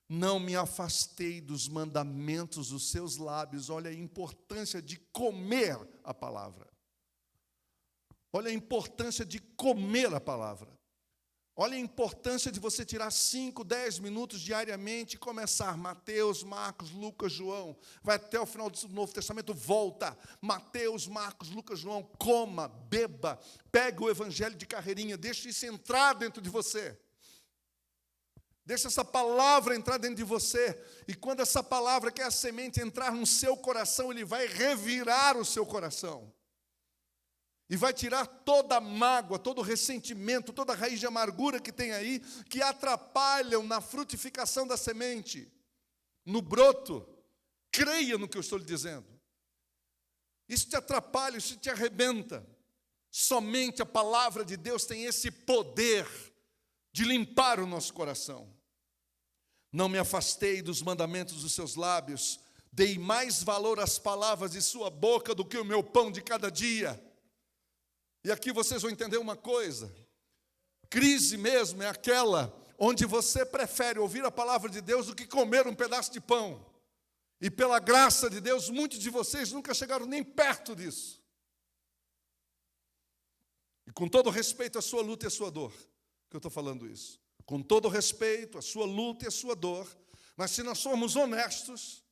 A: Não me afastei dos mandamentos dos seus lábios. Olha a importância de comer a palavra. Olha a importância de comer a palavra. Olha a importância de você tirar 5, 10 minutos diariamente e começar. Mateus, Marcos, Lucas, João. Vai até o final do Novo Testamento, volta. Mateus, Marcos, Lucas, João. Coma, beba. Pega o evangelho de carreirinha. Deixa isso entrar dentro de você. Deixa essa palavra entrar dentro de você. E quando essa palavra, que é a semente, entrar no seu coração, ele vai revirar o seu coração. E vai tirar toda a mágoa, todo o ressentimento, toda a raiz de amargura que tem aí, que atrapalham na frutificação da semente, no broto. Creia no que eu estou lhe dizendo. Isso te atrapalha, isso te arrebenta. Somente a palavra de Deus tem esse poder de limpar o nosso coração. Não me afastei dos mandamentos dos seus lábios, dei mais valor às palavras de sua boca do que o meu pão de cada dia. E aqui vocês vão entender uma coisa: crise mesmo é aquela onde você prefere ouvir a palavra de Deus do que comer um pedaço de pão. E pela graça de Deus, muitos de vocês nunca chegaram nem perto disso. E com todo respeito à sua luta e à sua dor, que eu estou falando isso. Com todo respeito à sua luta e à sua dor, mas se nós formos honestos,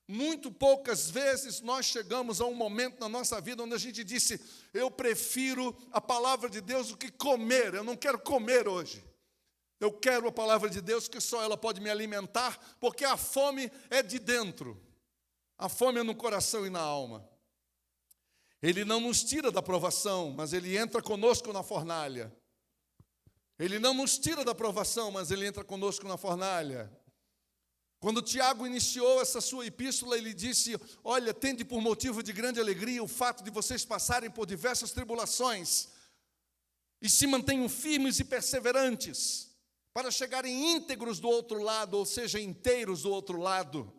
A: Muito poucas vezes nós chegamos a um momento na nossa vida onde a gente disse: eu prefiro a palavra de Deus do que comer, eu não quero comer hoje. Eu quero a palavra de Deus, que só ela pode me alimentar, porque a fome é de dentro. A fome é no coração e na alma. Ele não nos tira da provação, mas Ele entra conosco na fornalha. Ele não nos tira da provação, mas Ele entra conosco na fornalha. Quando Tiago iniciou essa sua epístola, ele disse: olha, tende por motivo de grande alegria o fato de vocês passarem por diversas tribulações e se mantenham firmes e perseverantes, para chegarem íntegros do outro lado, ou seja, inteiros do outro lado.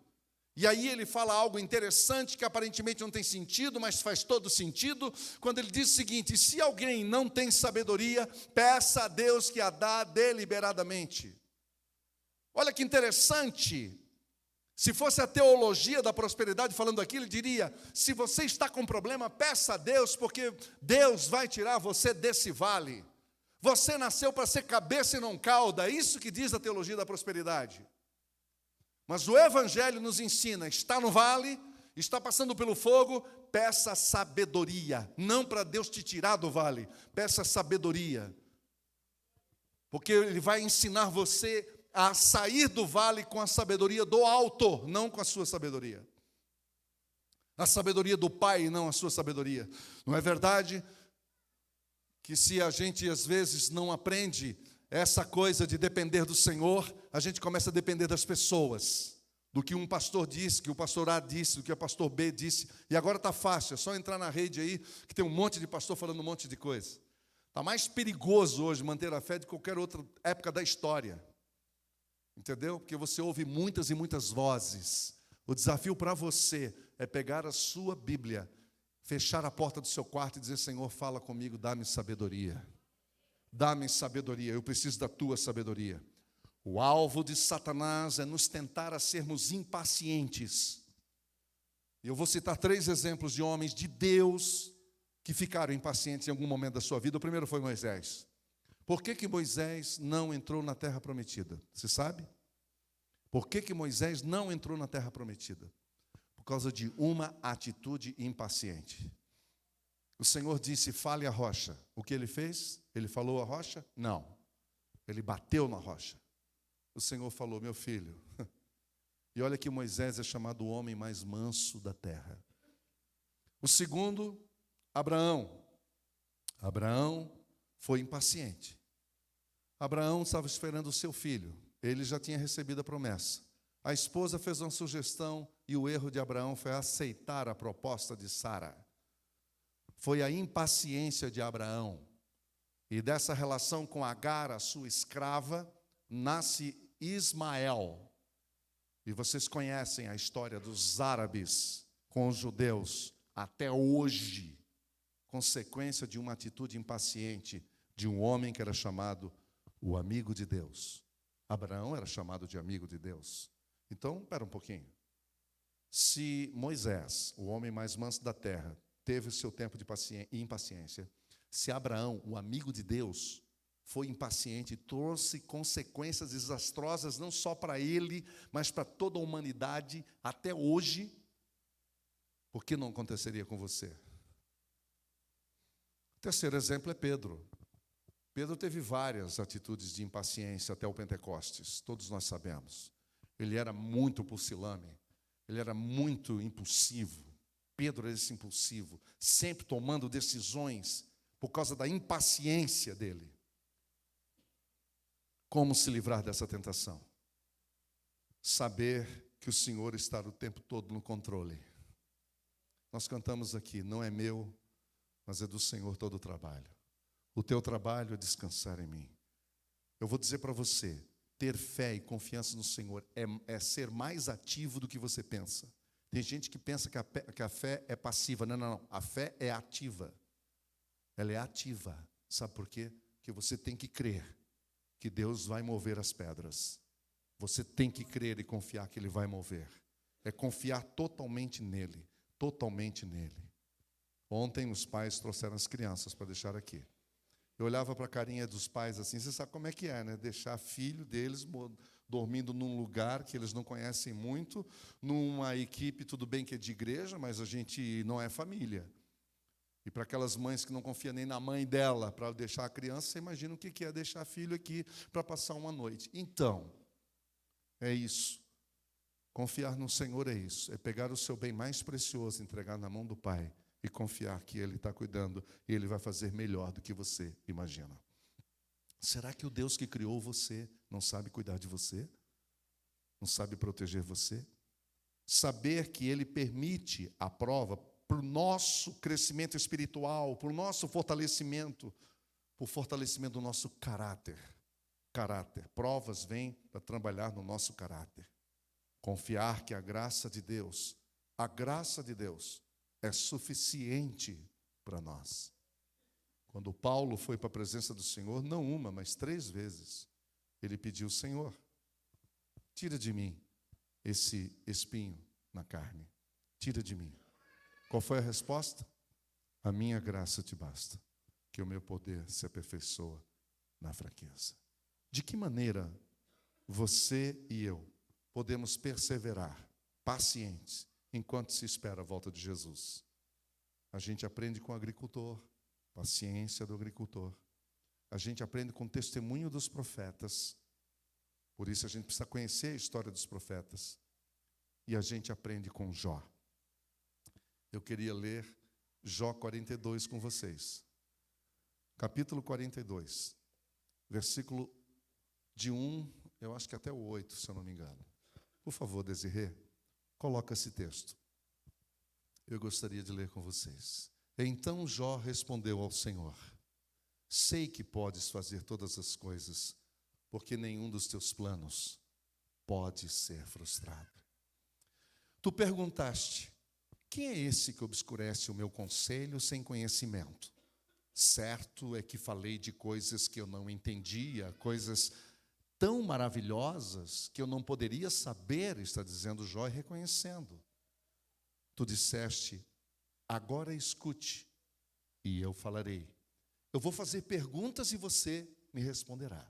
A: E aí ele fala algo interessante que aparentemente não tem sentido, mas faz todo sentido, quando ele diz o seguinte: se alguém não tem sabedoria, peça a Deus que a dá deliberadamente. Olha que interessante. Se fosse a teologia da prosperidade falando aqui, ele diria: se você está com problema, peça a Deus, porque Deus vai tirar você desse vale. Você nasceu para ser cabeça e não cauda, é isso que diz a teologia da prosperidade. Mas o Evangelho nos ensina: está no vale, está passando pelo fogo, peça sabedoria. Não para Deus te tirar do vale, peça sabedoria. Porque Ele vai ensinar você a sair do vale com a sabedoria do alto, não com a sua sabedoria. A sabedoria do Pai, não a sua sabedoria. Não é verdade que se a gente às vezes não aprende essa coisa de depender do Senhor, a gente começa a depender das pessoas, do que um pastor disse, que o pastor A disse, do que o pastor B disse, e agora está fácil, é só entrar na rede aí, que tem um monte de pastor falando um monte de coisa. Está mais perigoso hoje manter a fé de qualquer outra época da história, entendeu? Porque você ouve muitas e muitas vozes. O desafio para você é pegar a sua Bíblia, fechar a porta do seu quarto e dizer: Senhor, fala comigo, dá-me sabedoria. Dá-me sabedoria, eu preciso da tua sabedoria. O alvo de Satanás é nos tentar a sermos impacientes. Eu vou citar 3 exemplos de homens de Deus que ficaram impacientes em algum momento da sua vida. O primeiro foi Moisés. Por que Moisés não entrou na terra prometida? Você sabe? Por que Moisés não entrou na terra prometida? Por causa de uma atitude impaciente. O Senhor disse: fale a rocha. O que ele fez? Ele falou a rocha? Não. Ele bateu na rocha. O Senhor falou: meu filho. E olha que Moisés é chamado o homem mais manso da terra. O segundo, Abraão. Abraão foi impaciente. Abraão estava esperando o seu filho. Ele já tinha recebido a promessa. A esposa fez uma sugestão e o erro de Abraão foi aceitar a proposta de Sara. Foi a impaciência de Abraão. E dessa relação com Agar, a sua escrava, nasce Ismael. E vocês conhecem a história dos árabes com os judeus até hoje, consequência de uma atitude impaciente de um homem que era chamado o amigo de Deus. Abraão era chamado de amigo de Deus. Então, espera um pouquinho. Se Moisés, o homem mais manso da terra, teve o seu tempo de impaciência, se Abraão, o amigo de Deus, foi impaciente e trouxe consequências desastrosas não só para ele, mas para toda a humanidade até hoje, por que não aconteceria com você? O terceiro exemplo é Pedro. Pedro teve várias atitudes de impaciência até o Pentecostes, todos nós sabemos. Ele era muito pusilânime, ele era muito impulsivo. Pedro era esse impulsivo, sempre tomando decisões por causa da impaciência dele. Como se livrar dessa tentação? Saber que o Senhor está o tempo todo no controle. Nós cantamos aqui: não é meu, mas é do Senhor todo o trabalho. O teu trabalho é descansar em mim. Eu vou dizer para você, ter fé e confiança no Senhor é ser mais ativo do que você pensa. Tem gente que pensa que a fé é passiva. Não, não, não. A fé é ativa. Ela é ativa. Sabe por quê? Porque você tem que crer que Deus vai mover as pedras. Você tem que crer e confiar que Ele vai mover. É confiar totalmente nele. Totalmente nele. Ontem os pais trouxeram as crianças para deixar aqui. Eu olhava para a carinha dos pais assim, você sabe como é que é, né? Deixar filho deles dormindo num lugar que eles não conhecem muito, numa equipe, tudo bem que é de igreja, mas a gente não é família. E para aquelas mães que não confiam nem na mãe dela para deixar a criança, você imagina o que é deixar filho aqui para passar uma noite. Então, é isso. Confiar no Senhor é isso. É pegar o seu bem mais precioso, entregar na mão do Pai e confiar que Ele está cuidando e Ele vai fazer melhor do que você imagina. Será que o Deus que criou você não sabe cuidar de você? Não sabe proteger você? Saber que Ele permite a prova para o nosso crescimento espiritual, para o nosso fortalecimento, para o fortalecimento do nosso caráter. Caráter. Provas vêm para trabalhar no nosso caráter. Confiar que a graça de Deus é suficiente para nós. Quando Paulo foi para a presença do Senhor, não uma, mas 3 vezes, ele pediu: Senhor, tira de mim esse espinho na carne. Tira de mim. Qual foi a resposta? A minha graça te basta, que o meu poder se aperfeiçoa na fraqueza. De que maneira você e eu podemos perseverar, pacientes, enquanto se espera a volta de Jesus? A gente aprende com o agricultor, paciência do agricultor. A gente aprende com o testemunho dos profetas. Por isso a gente precisa conhecer a história dos profetas. E a gente aprende com Jó. Eu queria ler Jó 42 com vocês. Capítulo 42, versículo de 1, eu acho que até o 8, se eu não me engano. Por favor, Desirê, coloca esse texto. Eu gostaria de ler com vocês. Então Jó respondeu ao Senhor: sei que podes fazer todas as coisas, porque nenhum dos teus planos pode ser frustrado. Tu perguntaste: quem é esse que obscurece o meu conselho sem conhecimento? Certo é que falei de coisas que eu não entendia, coisas tão maravilhosas que eu não poderia saber, está dizendo Jó, reconhecendo. Tu disseste: agora escute, e eu falarei. Eu vou fazer perguntas e você me responderá.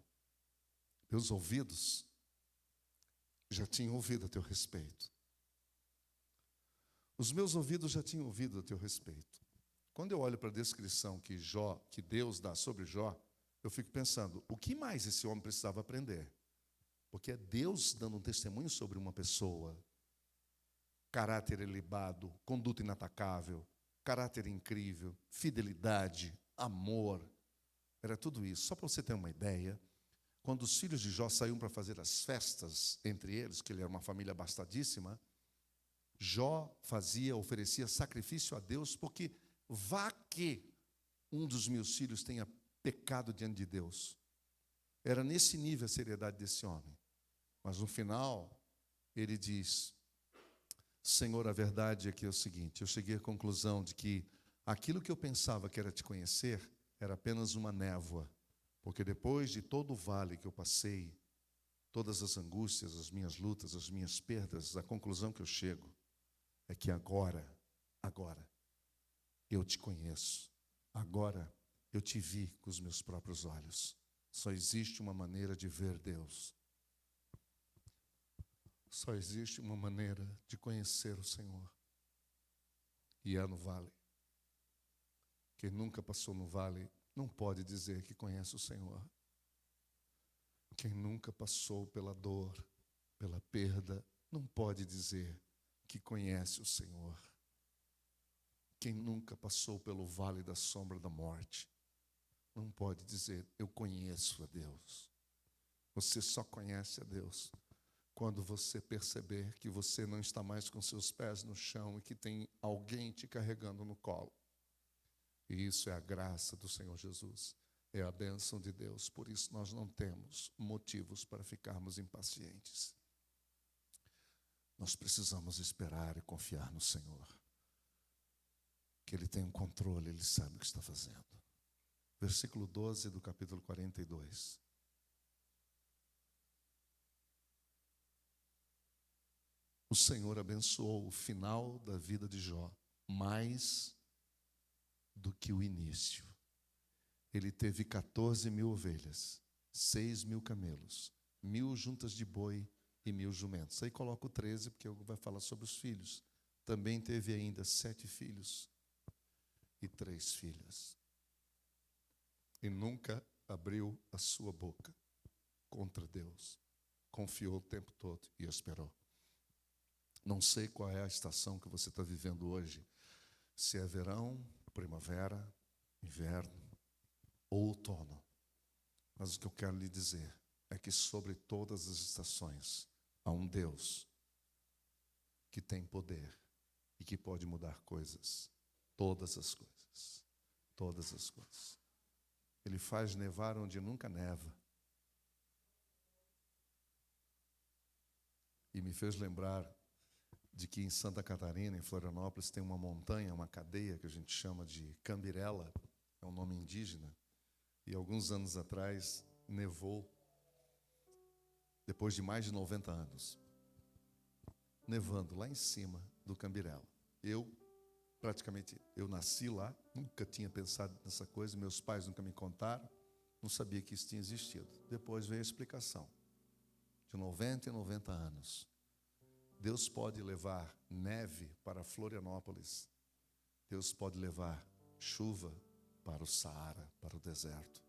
A: Meus ouvidos já tinham ouvido a teu respeito. Os meus ouvidos já tinham ouvido a teu respeito. Quando eu olho para a descrição que Deus dá sobre Jó, eu fico pensando, o que mais esse homem precisava aprender? Porque é Deus dando um testemunho sobre uma pessoa. Caráter ilibado, conduta inatacável, caráter incrível, fidelidade, amor. Era tudo isso. Só para você ter uma ideia, quando os filhos de Jó saíam para fazer as festas entre eles, que ele era uma família abastadíssima, Jó oferecia sacrifício a Deus, porque vá que um dos meus filhos tenha pecado diante de Deus. Era nesse nível a seriedade desse homem. Mas no final, ele diz: Senhor, a verdade é que é o seguinte, eu cheguei à conclusão de que aquilo que eu pensava que era te conhecer, era apenas uma névoa, porque depois de todo o vale que eu passei, todas as angústias, as minhas lutas, as minhas perdas, a conclusão que eu chego é que agora, eu te conheço, agora eu te vi com os meus próprios olhos. Só existe uma maneira de ver Deus. Só existe uma maneira de conhecer o Senhor. E é no vale. Quem nunca passou no vale não pode dizer que conhece o Senhor. Quem nunca passou pela dor, pela perda, não pode dizer que conhece o Senhor. Quem nunca passou pelo vale da sombra da morte, não pode dizer, eu conheço a Deus. Você só conhece a Deus quando você perceber que você não está mais com seus pés no chão e que tem alguém te carregando no colo. E isso é a graça do Senhor Jesus, é a bênção de Deus. Por isso nós não temos motivos para ficarmos impacientes. Nós precisamos esperar e confiar no Senhor, que Ele tem um controle, Ele sabe o que está fazendo. Versículo 12 do capítulo 42. O Senhor abençoou o final da vida de Jó mais do que o início. Ele teve 14.000 ovelhas, 6.000 camelos, 1.000 juntas de boi e 1.000 jumentos. Aí coloca o 13, porque vai falar sobre os filhos. Também teve ainda 7 filhos e 3 filhas. E nunca abriu a sua boca contra Deus. Confiou o tempo todo e esperou. Não sei qual é a estação que você está vivendo hoje. Se é verão, primavera, inverno ou outono. Mas o que eu quero lhe dizer é que sobre todas as estações há um Deus que tem poder e que pode mudar coisas. Todas as coisas. Todas as coisas. Ele faz nevar onde nunca neva. E me fez lembrar de que em Santa Catarina, em Florianópolis, tem uma montanha, uma cadeia que a gente chama de Cambirela, é um nome indígena, e alguns anos atrás nevou, depois de mais de 90 anos, nevando lá em cima do Cambirela. Eu nasci lá, nunca tinha pensado nessa coisa, meus pais nunca me contaram, não sabia que isso tinha existido. Depois veio a explicação. De 90 em 90 anos, Deus pode levar neve para Florianópolis. Deus pode levar chuva para o Saara, para o deserto.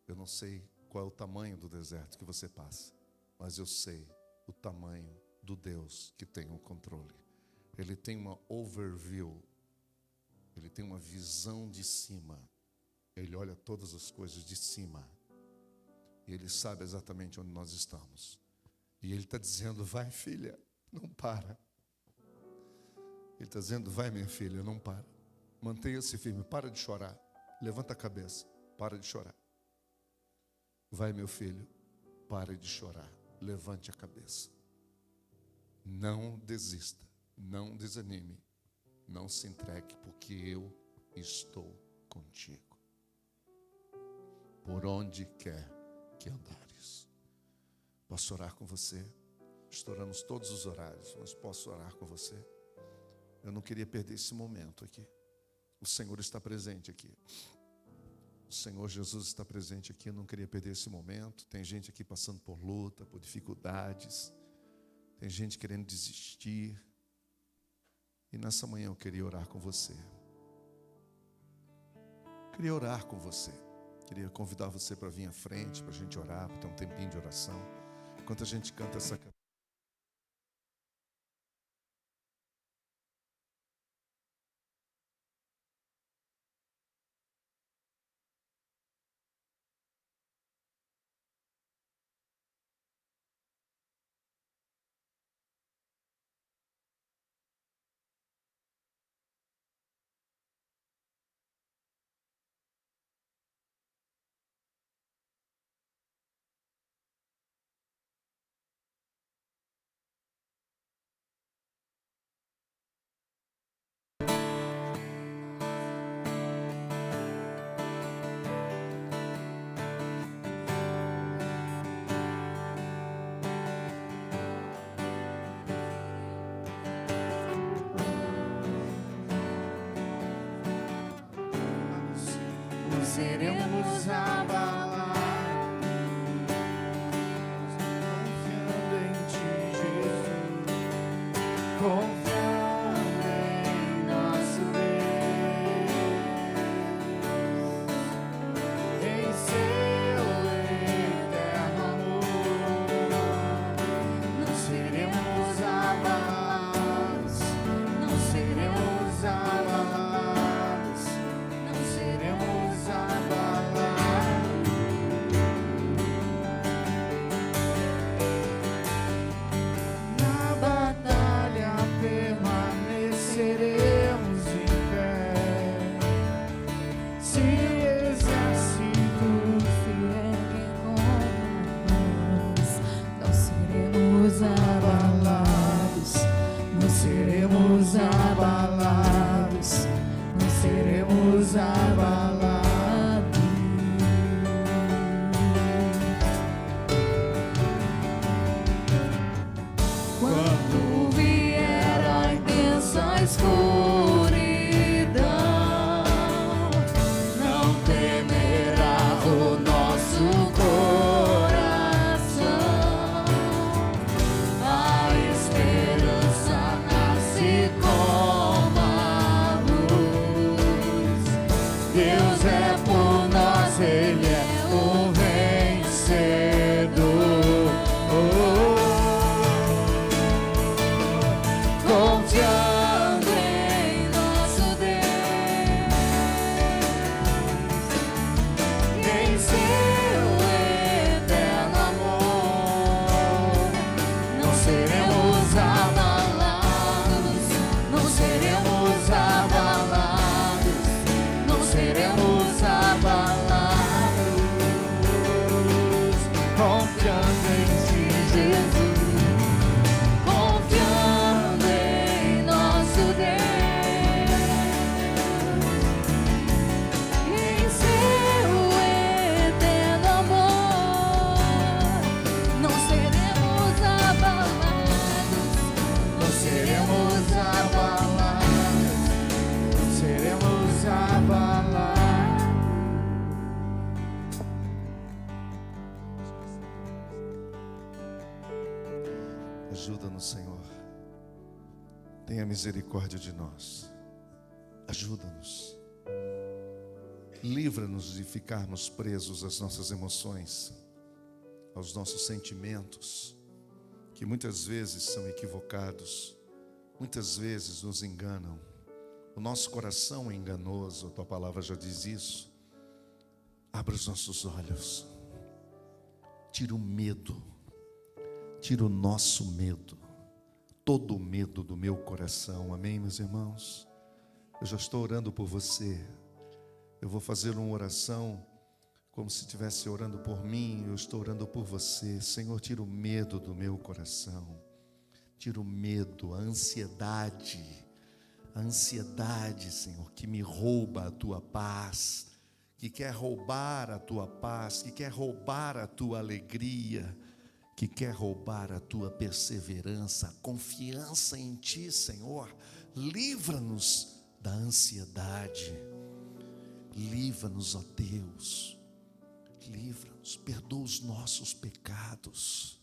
A: Eu não sei qual é o tamanho do deserto que você passa, mas eu sei o tamanho do Deus que tem o controle. Ele tem uma overview, ele tem uma visão de cima. Ele olha todas as coisas de cima. E ele sabe exatamente onde nós estamos. E ele está dizendo, vai filha, não para. Ele está dizendo, vai minha filha, não para. Mantenha-se firme, para de chorar. Levanta a cabeça, para de chorar. Vai meu filho, pare de chorar. Levante a cabeça. Não desista, não desanime. Não se entregue, porque eu estou contigo. Por onde quer que andares. Posso orar com você? Estouramos todos os horários, mas posso orar com você? Eu não queria perder esse momento aqui. O Senhor está presente aqui. O Senhor Jesus está presente aqui. Eu não queria perder esse momento. Tem gente aqui passando por luta, por dificuldades. Tem gente querendo desistir. E nessa manhã eu queria orar com você. Queria orar com você. Queria convidar você para vir à frente, para a gente orar, para ter um tempinho de oração. Enquanto a gente canta essa canção.
B: Seremos abalados, confiando em Ti, Jesus, confiando em nosso Deus, em Seu eterno amor. Não seremos abalados, não seremos abalados, não seremos abalados. confiando em Ti, Jesus, confiando em nosso Deus, em Seu eterno amor, não seremos abalados, não seremos abalados, não seremos abalados.
A: Ajuda-nos, Senhor. Tenha misericórdia de nós. Ajuda-nos. Livra-nos de ficarmos presos às nossas emoções, aos nossos sentimentos, que muitas vezes são equivocados, muitas vezes nos enganam. O nosso coração é enganoso, a Tua palavra já diz isso. Abra os nossos olhos. Tira o medo. Tira o nosso medo, todo o medo do meu coração, amém, meus irmãos? Eu já estou orando por você, eu vou fazer uma oração como se estivesse orando por mim, eu estou orando por você. Senhor, tira o medo do meu coração, tira o medo, a ansiedade, Senhor, que me rouba a Tua paz, que quer roubar a Tua paz, que quer roubar a Tua alegria, que quer roubar a Tua perseverança, a confiança em Ti, Senhor. Livra-nos da ansiedade, livra-nos, ó Deus, livra-nos, perdoa os nossos pecados,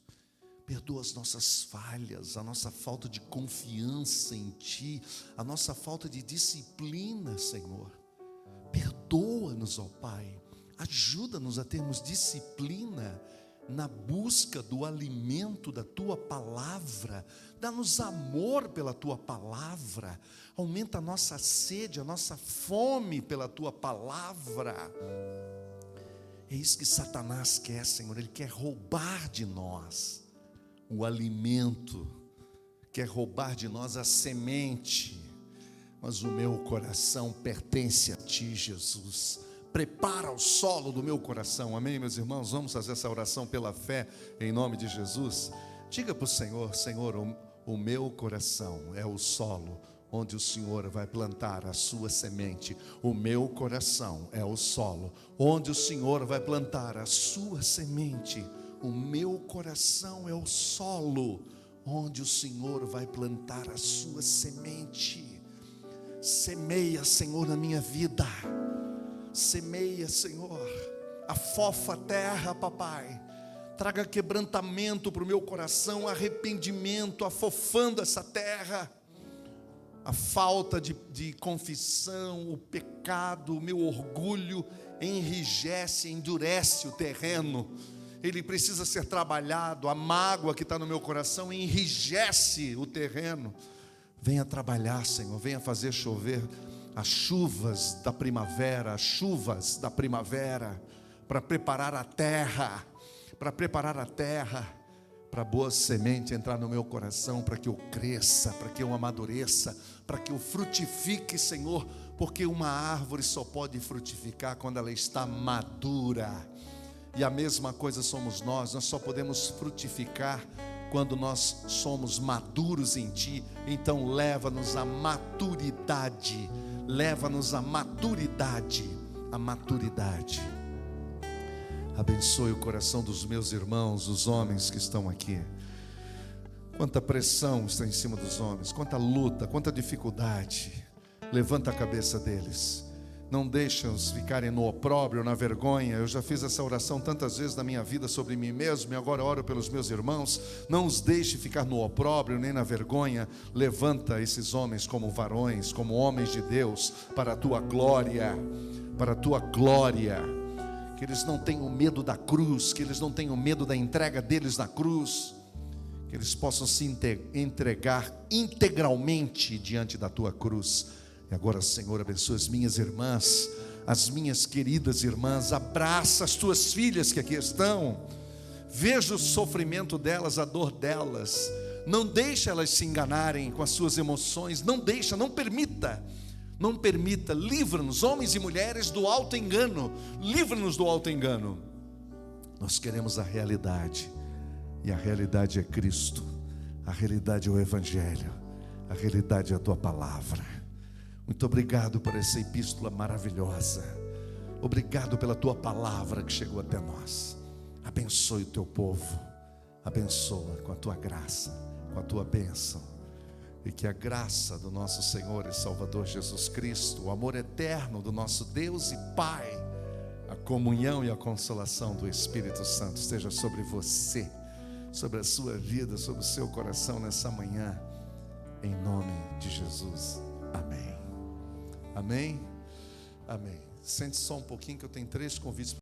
A: perdoa as nossas falhas, a nossa falta de confiança em Ti, a nossa falta de disciplina, Senhor. Perdoa-nos, ó Pai, ajuda-nos a termos disciplina na busca do alimento da Tua palavra, dá-nos amor pela Tua palavra, aumenta a nossa sede, a nossa fome pela Tua palavra. É isso que Satanás quer, Senhor, ele quer roubar de nós o alimento, quer roubar de nós a semente, mas o meu coração pertence a Ti, Jesus. Prepara o solo do meu coração, amém, meus irmãos? Vamos fazer essa oração pela fé, em nome de Jesus. Diga para o Senhor: Senhor, o meu coração é o solo onde o Senhor vai plantar a sua semente. O meu coração é o solo onde o Senhor vai plantar a sua semente. O meu coração é o solo onde o Senhor vai plantar a sua semente. Semeia, Senhor, na minha vida. Semeia, Senhor, afofa a terra, papai, traga quebrantamento para o meu coração, arrependimento, afofando essa terra, a falta de confissão, o pecado, o meu orgulho, enrijece, endurece o terreno, ele precisa ser trabalhado, a mágoa que está no meu coração, enrijece o terreno, venha trabalhar, Senhor, venha fazer chover as chuvas da primavera, para preparar a terra, para boa semente entrar no meu coração, para que eu cresça, para que eu amadureça, para que eu frutifique, Senhor, porque uma árvore só pode frutificar quando ela está madura, e a mesma coisa somos nós só podemos frutificar quando nós somos maduros em Ti. Então leva-nos à maturidade, a maturidade. Abençoe o coração dos meus irmãos, os homens que estão aqui. Quanta pressão está em cima dos homens, quanta luta, quanta dificuldade. Levanta a cabeça deles, não deixa-os ficarem no opróbrio, na vergonha. Eu já fiz essa oração tantas vezes na minha vida sobre mim mesmo, e agora oro pelos meus irmãos. Não os deixe ficar no opróbrio nem na vergonha. Levanta esses homens como varões, como homens de Deus, para a Tua glória, que eles não tenham medo da cruz, que eles não tenham medo da entrega deles na cruz, que eles possam se entregar integralmente diante da Tua cruz. E agora, Senhor, abençoa as minhas irmãs, as minhas queridas irmãs. Abraça as Tuas filhas que aqui estão. Veja o sofrimento delas, a dor delas. Não deixa elas se enganarem com as suas emoções. Não permita. Livra-nos, homens e mulheres, do alto engano. Livra-nos do alto engano. Nós queremos a realidade, e a realidade é Cristo, a realidade é o Evangelho, a realidade é a Tua Palavra. Muito obrigado por essa epístola maravilhosa. Obrigado pela Tua Palavra que chegou até nós. Abençoe o Teu povo, abençoa com a Tua graça, com a Tua bênção, e que a graça do nosso Senhor e Salvador Jesus Cristo, o amor eterno do nosso Deus e Pai, a comunhão e a consolação do Espírito Santo esteja sobre você, sobre a sua vida, sobre o seu coração nessa manhã, em nome de Jesus. Amém. Amém. Amém. Sente só um pouquinho que eu tenho 3 convites.